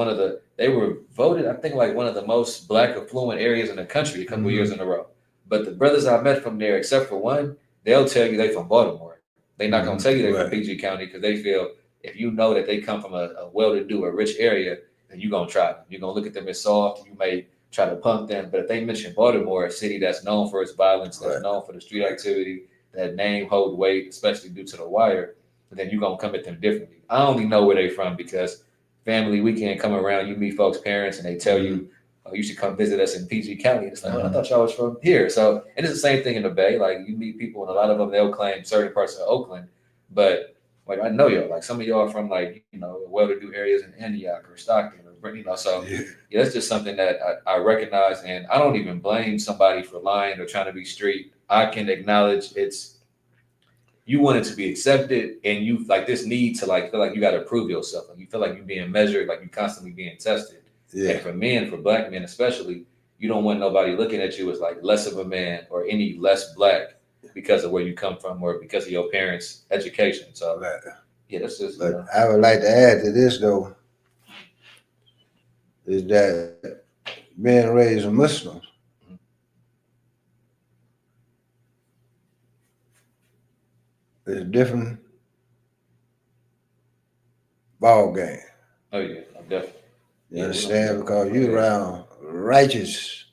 they were voted, I think, like one of the most black affluent areas in the country a couple years in a row. But the brothers I met from there, except for one, they'll tell you they from Baltimore. They're not going to tell you they're from PG County because they feel if you know that they come from a well-to-do, a rich area, then you're going to try them. You're going to look at them as soft. You may try to punk them. But if they mention Baltimore, a city that's known for its violence, that's known for the street activity, that name hold weight, especially due to The Wire, then you're going to come at them differently. I only know where they're from because family weekend come around, you meet folks' parents, and they tell you, oh, you should come visit us in PG County. It's like, I thought y'all was from here. So, and it's the same thing in the Bay. Like, you meet people, and a lot of them, they'll claim certain parts of Oakland. But, like, I know y'all. Like, some of y'all are from, like, well-to-do areas in Antioch or Stockton or, so, yeah, that's just something that I recognize. And I don't even blame somebody for lying or trying to be street. I can acknowledge you want it to be accepted, and you like this need to like feel like you got to prove yourself. Like you feel like you're being measured, like you're constantly being tested. Yeah. And for black men especially, you don't want nobody looking at you as like less of a man or any less black because of where you come from or because of your parents' education. So yeah, that's just. But I would like to add to this though, is that being raised Muslim, is a different ball game. Oh yeah, I'm definitely. You understand? Because you're around righteous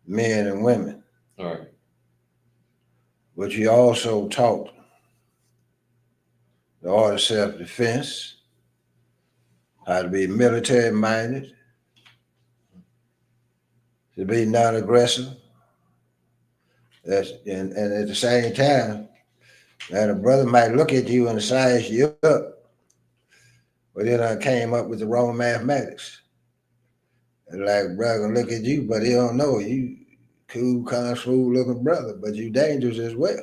men and women. All right. But you also taught the art of self-defense, how to be military minded, to be non-aggressive. And at the same time, that a brother might look at you and size you up, but then I came up with the wrong mathematics. And like, brother, look at you, but he don't know you cool, kind of smooth looking brother, but you dangerous as well.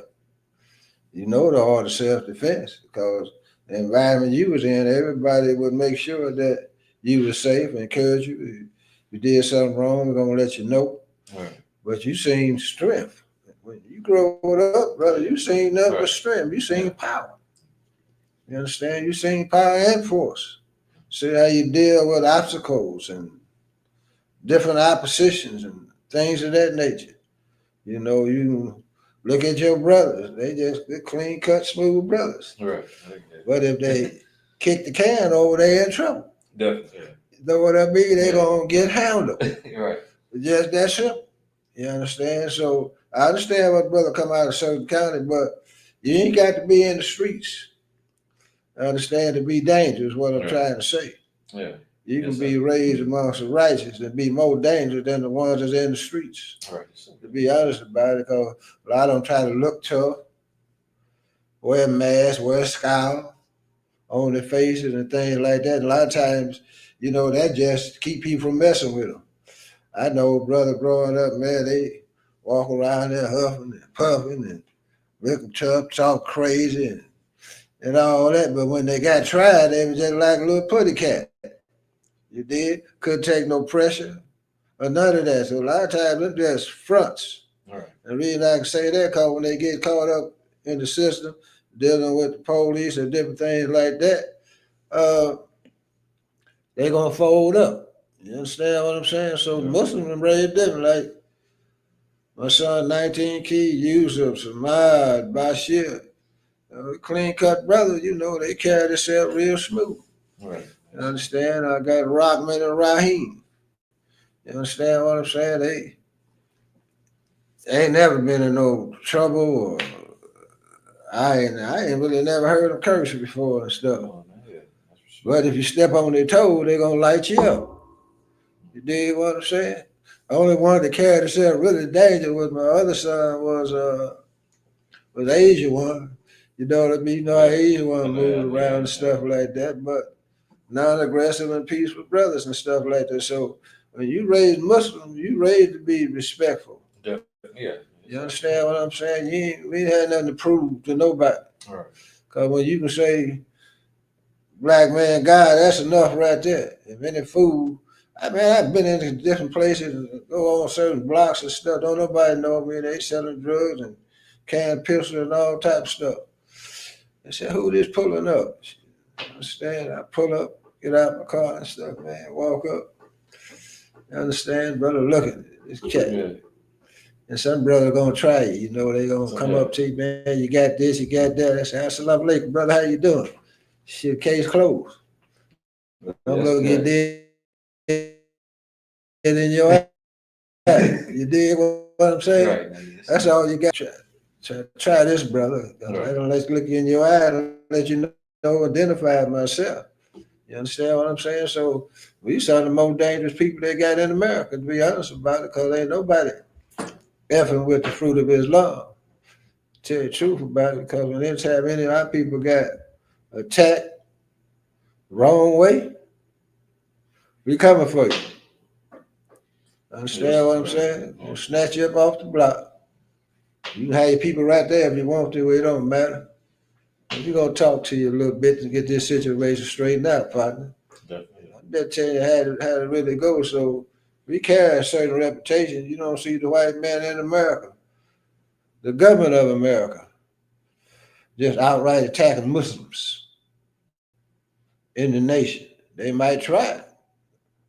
You know the art of self-defense because the environment you was in, everybody would make sure that you were safe and encourage you. If you did something wrong, we're gonna let you know. Right. But you seen strength. When you grow up, brother, you seen nothing but strength. You seen power. You understand? You seen power and force. See how you deal with obstacles and different oppositions and things of that nature. You look at your brothers. They're clean cut, smooth brothers. Right. But if they kick the can over, they're in trouble. Definitely. You know what I mean? They're going to get handled. Right. Just that simple. You understand? So I understand what brother come out of certain county, but you ain't got to be in the streets. I understand to be dangerous, what I'm trying to say. Yeah. You can be raised amongst the righteous and be more dangerous than the ones that's in the streets. Right. To be honest about it, because a lot of them try to look tough, wear masks, wear scowl on their faces and things like that. A lot of times, that just keep people from messing with them. I know brother growing up, man, they walk around there huffing and puffing and looking tough, talk crazy and all that. But when they got tried, they was just like a little putty cat. You did? Couldn't take no pressure or none of that. So a lot of times it's just fronts. Right. The reason I can say that because when they get caught up in the system, dealing with the police or different things like that, they gonna fold up. You understand what I'm saying? So Muslims raised different. Like my son, 19 Key, Yusuf, Samad, Bashir, clean cut brother. You know they carry themselves real smooth. Right. You understand? I got Rockman and Raheem. You understand what I'm saying? They ain't never been in no trouble, or I ain't really never heard them curse before and stuff. Oh, man, yeah. But if you step on their toe, they gonna light you up. You dig what I'm saying? The only one that carried himself really dangerous with my other son was Asian one. You know what I mean? You know how Asian one moved around and stuff like that, but non-aggressive and peaceful brothers and stuff like that. So when you raise Muslim, you raised to be respectful. Yeah. You understand what I'm saying? We ain't had nothing to prove to nobody. Right. Cause when you can say black man God, that's enough right there. If any fool, I've been into different places and go on certain blocks and stuff. Don't nobody know me. They selling drugs and canned pistols and all type of stuff. They said, who this pulling up? You understand? I pull up, get out my car and stuff, man, walk up. You understand, brother? Look at it. This cat. Yeah. And some brother gonna try you. You know, they gonna come up to you, man, you got this, you got that. I say, assalamu alaikum, brother, how you doing? Shit, case closed. I'm looking at it in your eye. You dig what I'm saying? Right. That's all you got. Try this, brother. I don't let look you in your eye and let you know, identify myself. You understand what I'm saying? So we some of the most dangerous people they got in America, to be honest about it, because ain't nobody effing with the fruit of Islam. Tell you the truth about it, because when anytime any of our people got attacked wrong way, we coming for you. Understand what I'm saying? We'll snatch you up off the block. You can have your people right there if you want to, it don't matter. We're gonna talk to you a little bit to get this situation straightened out, partner. Definitely. I'm just telling you how to really go. So we carry a certain reputation. You don't see the white man in America, the government of America, just outright attacking Muslims in the nation. They might try it.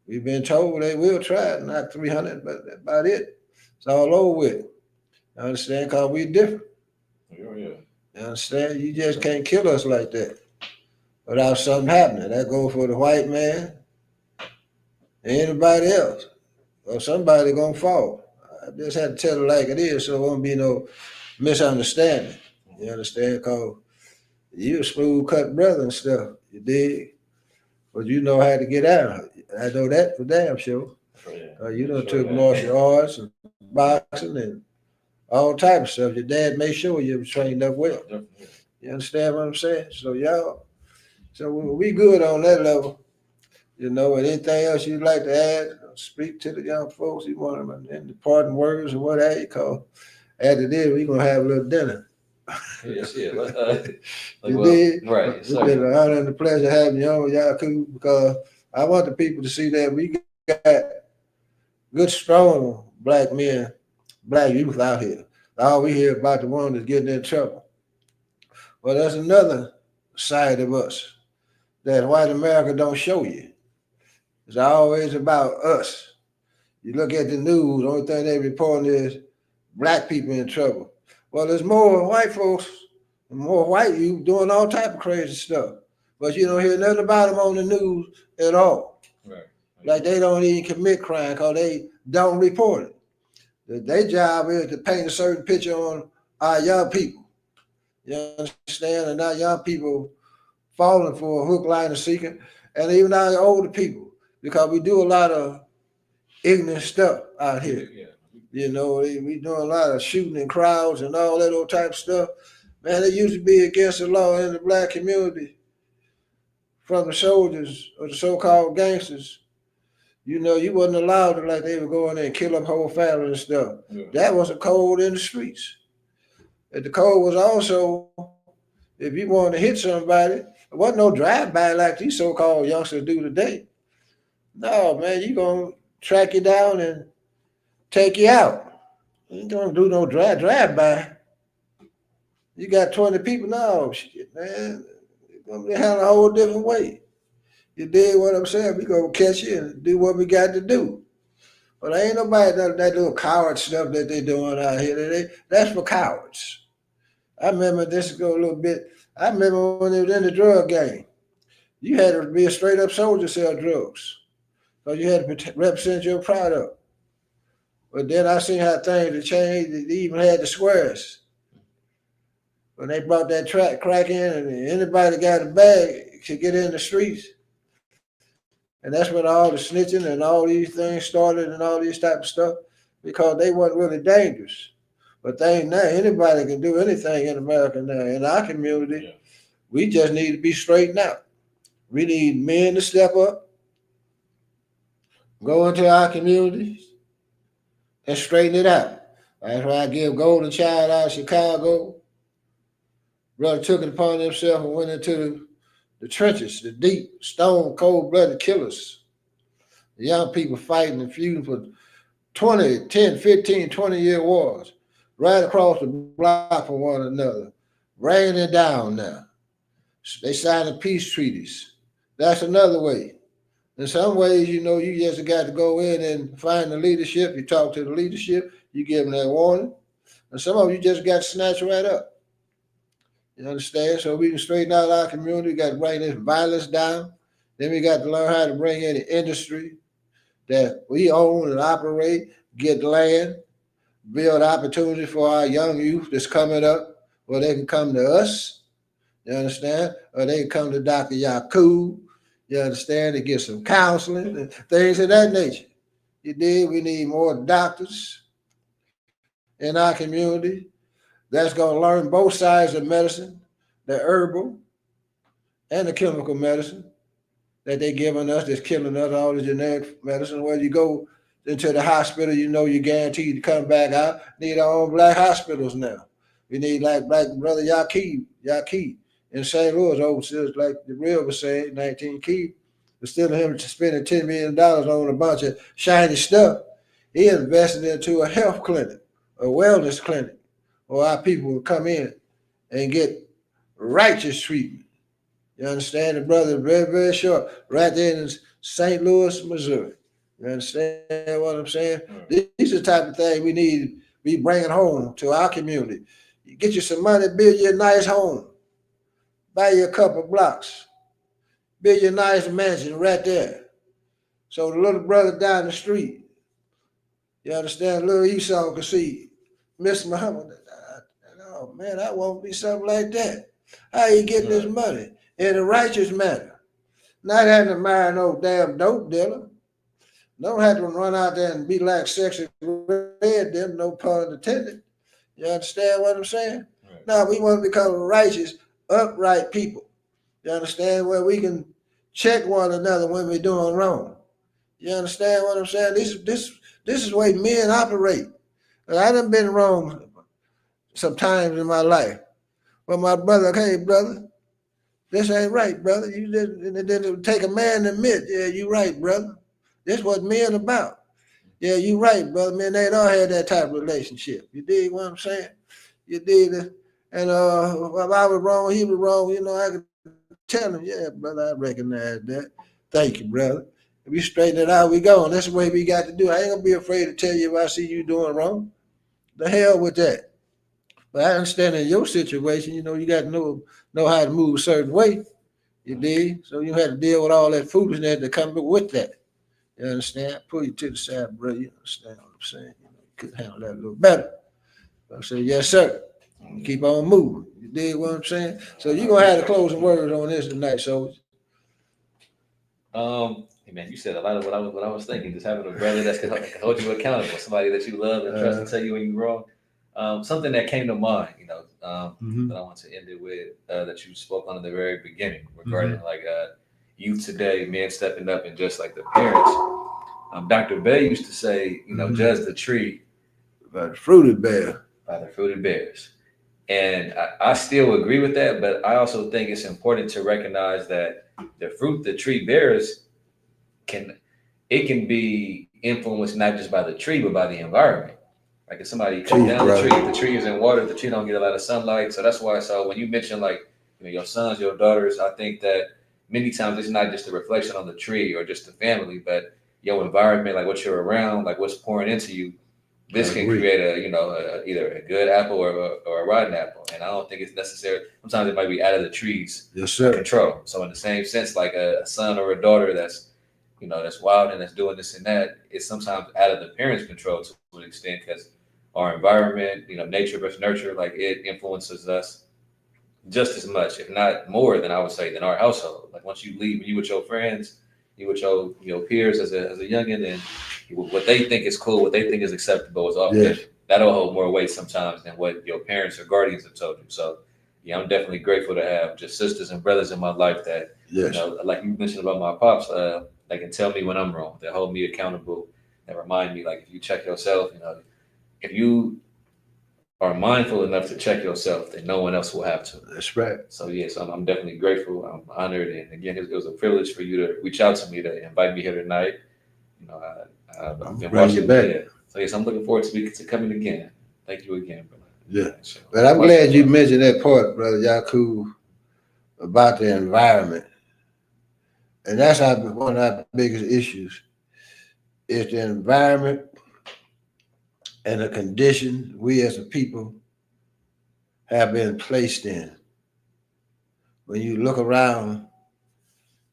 We've been told they will try it, not 300, but that's about it. It's all over with. You understand? Because we different. Yeah. You understand? You just can't kill us like that without something happening. That goes for the white man and anybody else. Or somebody gonna fall. I just had to tell it like it is, so there won't be no misunderstanding. You understand? Because you a smooth cut brother and stuff. You dig? But you know how to get out. I know that for damn sure. You done took martial arts and boxing and all type of stuff. Your dad made sure you were trained up well. You understand what I'm saying? So we good on that level. You know, and anything else you'd like to add, speak to the young folks. You want them in the parting words or whatever you call. After this, we're gonna have a little dinner. Yes, yeah. You did? Right. It's been an honor and a pleasure having you on, Yaku, because I want the people to see that we got good, strong black men, black youth out here. All we hear about the one that's getting in trouble. Well, there's another side of us that white America don't show you. It's always about us. You look at the news, the only thing they reporting is black people in trouble. Well, there's more white folks, more white youth doing all type of crazy stuff. But you don't hear nothing about them on the news at all. Right. Like they don't even commit crime because they don't report it. Their job is to paint a certain picture on our young people. You understand? And our young people falling for a hook, line, and sinker, and even our older people, because we do a lot of ignorant stuff out here. Yeah. You know, we doing a lot of shooting in crowds and all that old type of stuff. Man, it used to be against the law in the black community from the soldiers or the so-called gangsters. You know, you wasn't allowed to, like, they would go in there and kill up whole families and stuff. Yeah. That was a code in the streets. And the code was also, if you wanted to hit somebody, there wasn't no drive-by like these so-called youngsters do today. No, man, you gonna track you down and take you out. You don't do no drive-by. You got 20 people now, shit, man. It's gonna be handled a whole different way. You dig what I'm saying? We gonna catch you and do what we got to do. But ain't nobody that little coward stuff that they doing out here. That's for cowards. I remember this go a little bit. I remember when they was in the drug game. You had to be a straight up soldier sell drugs. Because you had to represent your product. But then I seen how things have changed. They even had the squares. When they brought that crack in and anybody got a bag could get in the streets. And that's when all the snitching and all these things started and all these type of stuff because they weren't really dangerous. But they ain't now. Anybody can do anything in America now. In our community, we just need to be straightened out. We need men to step up, go into our communities, and straighten it out. That's why I give Golden Child out of Chicago. Brother took it upon himself and went into the trenches, the deep, stone, cold-blooded killers. The young people fighting and feuding for 20, 10, 15, 20-year wars right across the block from one another, bringing it down now. They signing peace treaties. That's another way. In some ways, you just got to go in and find the leadership. You talk to the leadership, you give them that warning. And some of you just got to snatch right up. You understand? So we can straighten out our community. We got to bring this violence down. Then we got to learn how to bring in the industry that we own and operate, get land, build opportunity for our young youth that's coming up, where they can come to us, you understand? Or they can come to Dr. Yakub, you understand, to get some counseling and things of that nature. You dig? We need more doctors in our community that's going to learn both sides of medicine, the herbal and the chemical medicine that they giving us that's killing us, all the generic medicine. Where you go into the hospital, you're guaranteed to come back out. Need our own black hospitals now. We need like Brother Yaqub in St. Louis, like the real was saying, 19 Key, instead of him spending $10 million on a bunch of shiny stuff, he invested into a health clinic, a wellness clinic, where our people will come in and get righteous treatment. You understand? The brother, very, very short, right there in St. Louis, Missouri. You understand what I'm saying? These are the type of things we need to be bringing home to our community. You get you some money, build you a nice home, buy you a couple blocks, build you a nice mansion right there. So the little brother down the street, you understand, little Esau can see Mr. Muhammad. Oh man, I want to be something like that. How you getting this money? In a righteous manner. Not having to marry no damn dope dealer. Don't have to run out there and be like sexy red them, no pun intended. You understand what I'm saying? Right. Now we want to become righteous, upright people. You understand? Where we can check one another when we're doing wrong. You understand what I'm saying? This is the way men operate. And I done been wrong sometimes in my life. But my brother, hey brother, this ain't right, brother. You didn't take a man to admit, yeah, you right, brother. This what men about. Yeah, you right, brother. Man, they don't have that type of relationship. You dig what I'm saying? You dig it? And if I was wrong, he was wrong, I could tell him, yeah, brother, I recognize that. Thank you, brother. If we straighten it out, we go. And that's the way we got to do. I ain't gonna be afraid to tell you if I see you doing wrong. The hell with that. But I understand in your situation, you got to know how to move a certain way. You dig? So you had to deal with all that foolishness that comes with that. You understand? Pull you to the side, brother. You understand what I'm saying? You could handle that a little better. I say, yes, sir. Keep on moving. You dig what I'm saying? So you're going to have the closing words on this tonight, so. Hey man, you said a lot of what I was thinking. Just having a brother that can hold you accountable, somebody that you love and trust to tell you when you're wrong. Something that came to mind, that I want to end it with, that you spoke on in the very beginning regarding youth today, men stepping up, and just like the parents. Dr. Bay used to say, judge the tree by the fruited bear. By the fruited bears. And I still agree with that, but I also think it's important to recognize that the fruit the tree bears can be influenced not just by the tree, but by the environment. Like if somebody cut down the tree, if the tree is in water, the tree don't get a lot of sunlight. So that's why. So when you mention like your sons, your daughters, I think that many times it's not just a reflection on the tree or just the family, but your environment, like what you're around, like what's pouring into you. This can create either a good apple or a rotten apple, and I don't think it's necessary. Sometimes it might be out of the tree's control. So in the same sense, like a son or a daughter that's that's wild and that's doing this and that, it's sometimes out of the parents' control to an extent because our environment, nature versus nurture, like it influences us just as much, if not more, than I would say than our household. Like once you leave, you with your friends, you with your peers as a youngin, and what they think is cool, what they think is acceptable is often that'll hold more weight sometimes than what your parents or guardians have told you. So yeah, I'm definitely grateful to have just sisters and brothers in my life that like you mentioned about my pops, they can tell me when I'm wrong, they hold me accountable, and remind me like if you check yourself, if you are mindful enough to check yourself, then no one else will have to. That's right. So yes, I'm definitely grateful. I'm honored, and again, it was a privilege for you to reach out to me to invite me here tonight. I've been watching. So yes, I'm looking forward to coming again. Thank you again, brother. Yeah, but I'm glad you mentioned that part, brother Yakub, about the environment, and that's one of our biggest issues is the environment and the condition we as a people have been placed in. When you look around,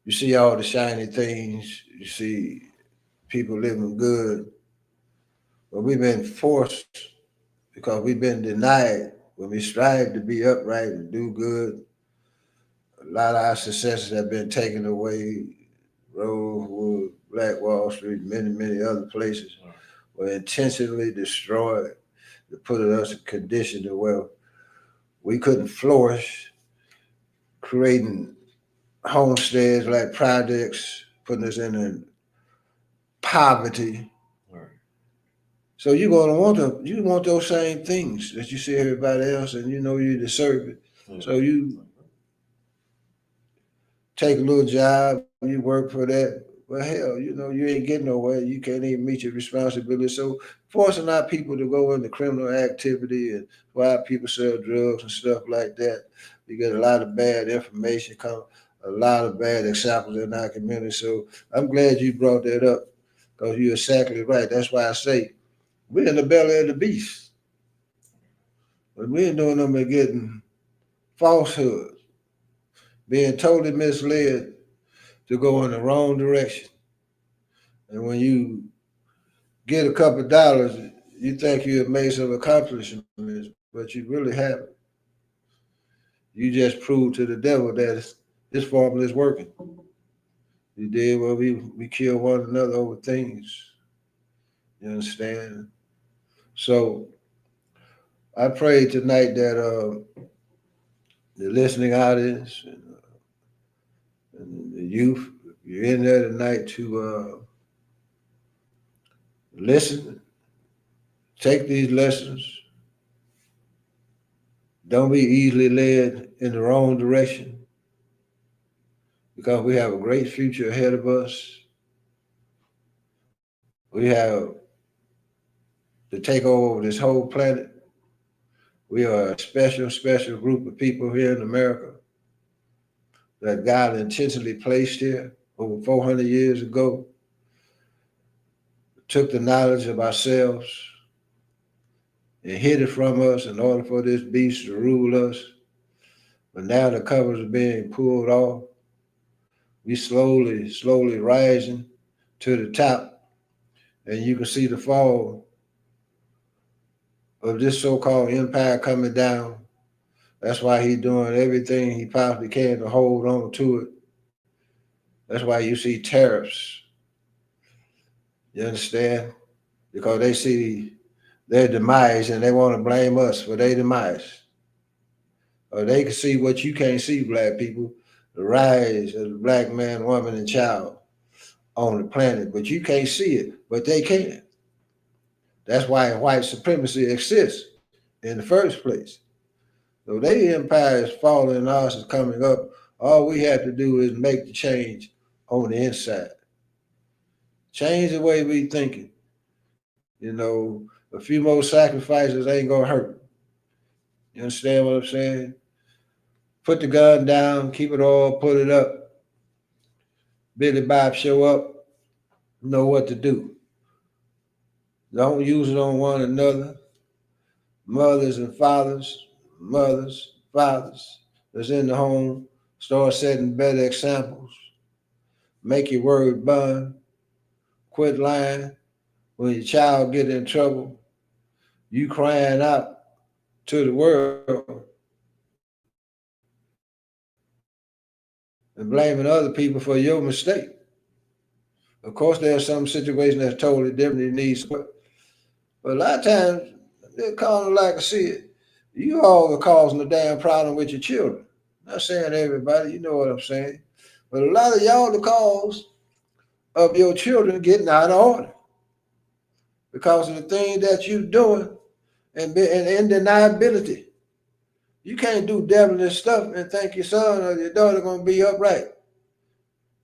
you see all the shiny things, you see people living good, but we've been forced because we've been denied when we strive to be upright and do good. A lot of our successes have been taken away. Rosewood, Black Wall Street, many other places were intentionally destroyed to put us in a condition to where we couldn't flourish, creating homesteads like projects, putting us in poverty. So you're gonna want those same things that you see everybody else, and you deserve it. So you take a little job, you work for that. Well, hell, you ain't getting nowhere. You can't even meet your responsibility. So forcing our people to go into criminal activity and why people sell drugs and stuff like that. You get a lot of bad information, a lot of bad examples in our community. So I'm glad you brought that up because you're exactly right. That's why I say we're in the belly of the beast. What we're doing them is getting falsehood, being totally misled to go in the wrong direction. And when you get a couple of dollars, you think you have made some accomplishments, but you really haven't. You just proved to the devil that this formula is working. You did what we kill one another over things. You understand? So I pray tonight that the listening audience and the youth, if you're in there tonight to listen, take these lessons. Don't be easily led in the wrong direction because we have a great future ahead of us. We have to take over this whole planet. We are a special group of people here in America that God intentionally placed here over 400 years ago, took the knowledge of ourselves and hid it from us in order for this beast to rule us. But now the covers are being pulled off. We slowly rising to the top, and you can see the fall of this so-called empire coming down. That's why he's doing everything he possibly can to hold on to it. That's why you see tariffs. You understand? Because they see their demise and they want to blame us for their demise. Or they can see what you can't see, black people, the rise of the black man, woman, and child on the planet. But you can't see it, but they can. That's why white supremacy exists in the first place. So their empire is falling and ours is coming up. All we have to do is make the change on the inside. Change the way we thinking. A few more sacrifices ain't gonna hurt. You understand what I'm saying? Put the gun down, keep it all, put it up. Billy Bob show up, know what to do. Don't use it on one another. Mothers and fathers that's in the home, start setting better examples. Make your word bond. Quit lying. When your child get in trouble, you crying out to the world and blaming other people for your mistake. Of course, there are some situations that's totally different. You need support. But a lot of times, they're calling like I see it. You all are causing a damn problem with your children. Not saying everybody, you know what I'm saying. But a lot of y'all the cause of your children getting out of order because of the thing that you're doing and indeniability. You can't do devilish stuff and think your son or your daughter going to be upright.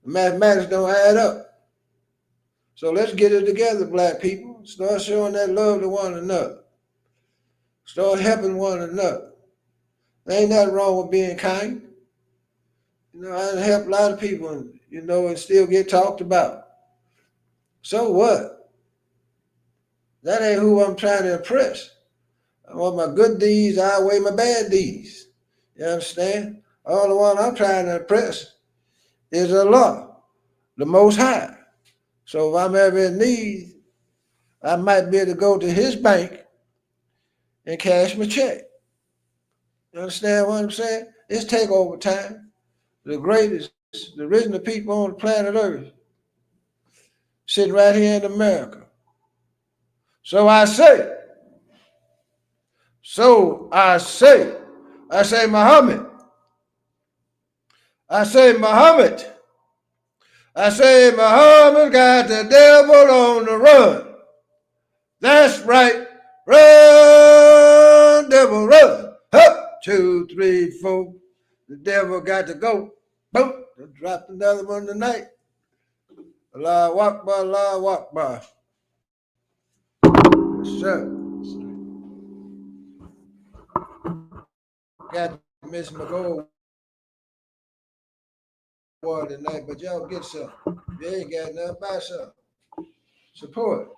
The mathematics don't add up. So let's get it together, black people. Start showing that love to one another. Start helping one another. There ain't nothing wrong with being kind. You know, I help a lot of people, and still get talked about. So what? That ain't who I'm trying to impress. I want my good deeds outweigh my bad deeds. You understand? All the one I'm trying to impress is Allah, the Most High. So if I'm ever in need, I might be able to go to his bank and cash my check. You understand what I'm saying? It's takeover time. The greatest, the original people on the planet Earth, sitting right here in America. So I say, Muhammad. Muhammad got the devil on the run. That's right. Run, devil, run. Up, 2, 3, 4. The devil got to go. Boom. Dropped another one tonight. Allahu Akbar, Allahu Akbar. Yes, sir. Got to miss my gold water tonight, but y'all get some. If you ain't got nothing, buy some. Support.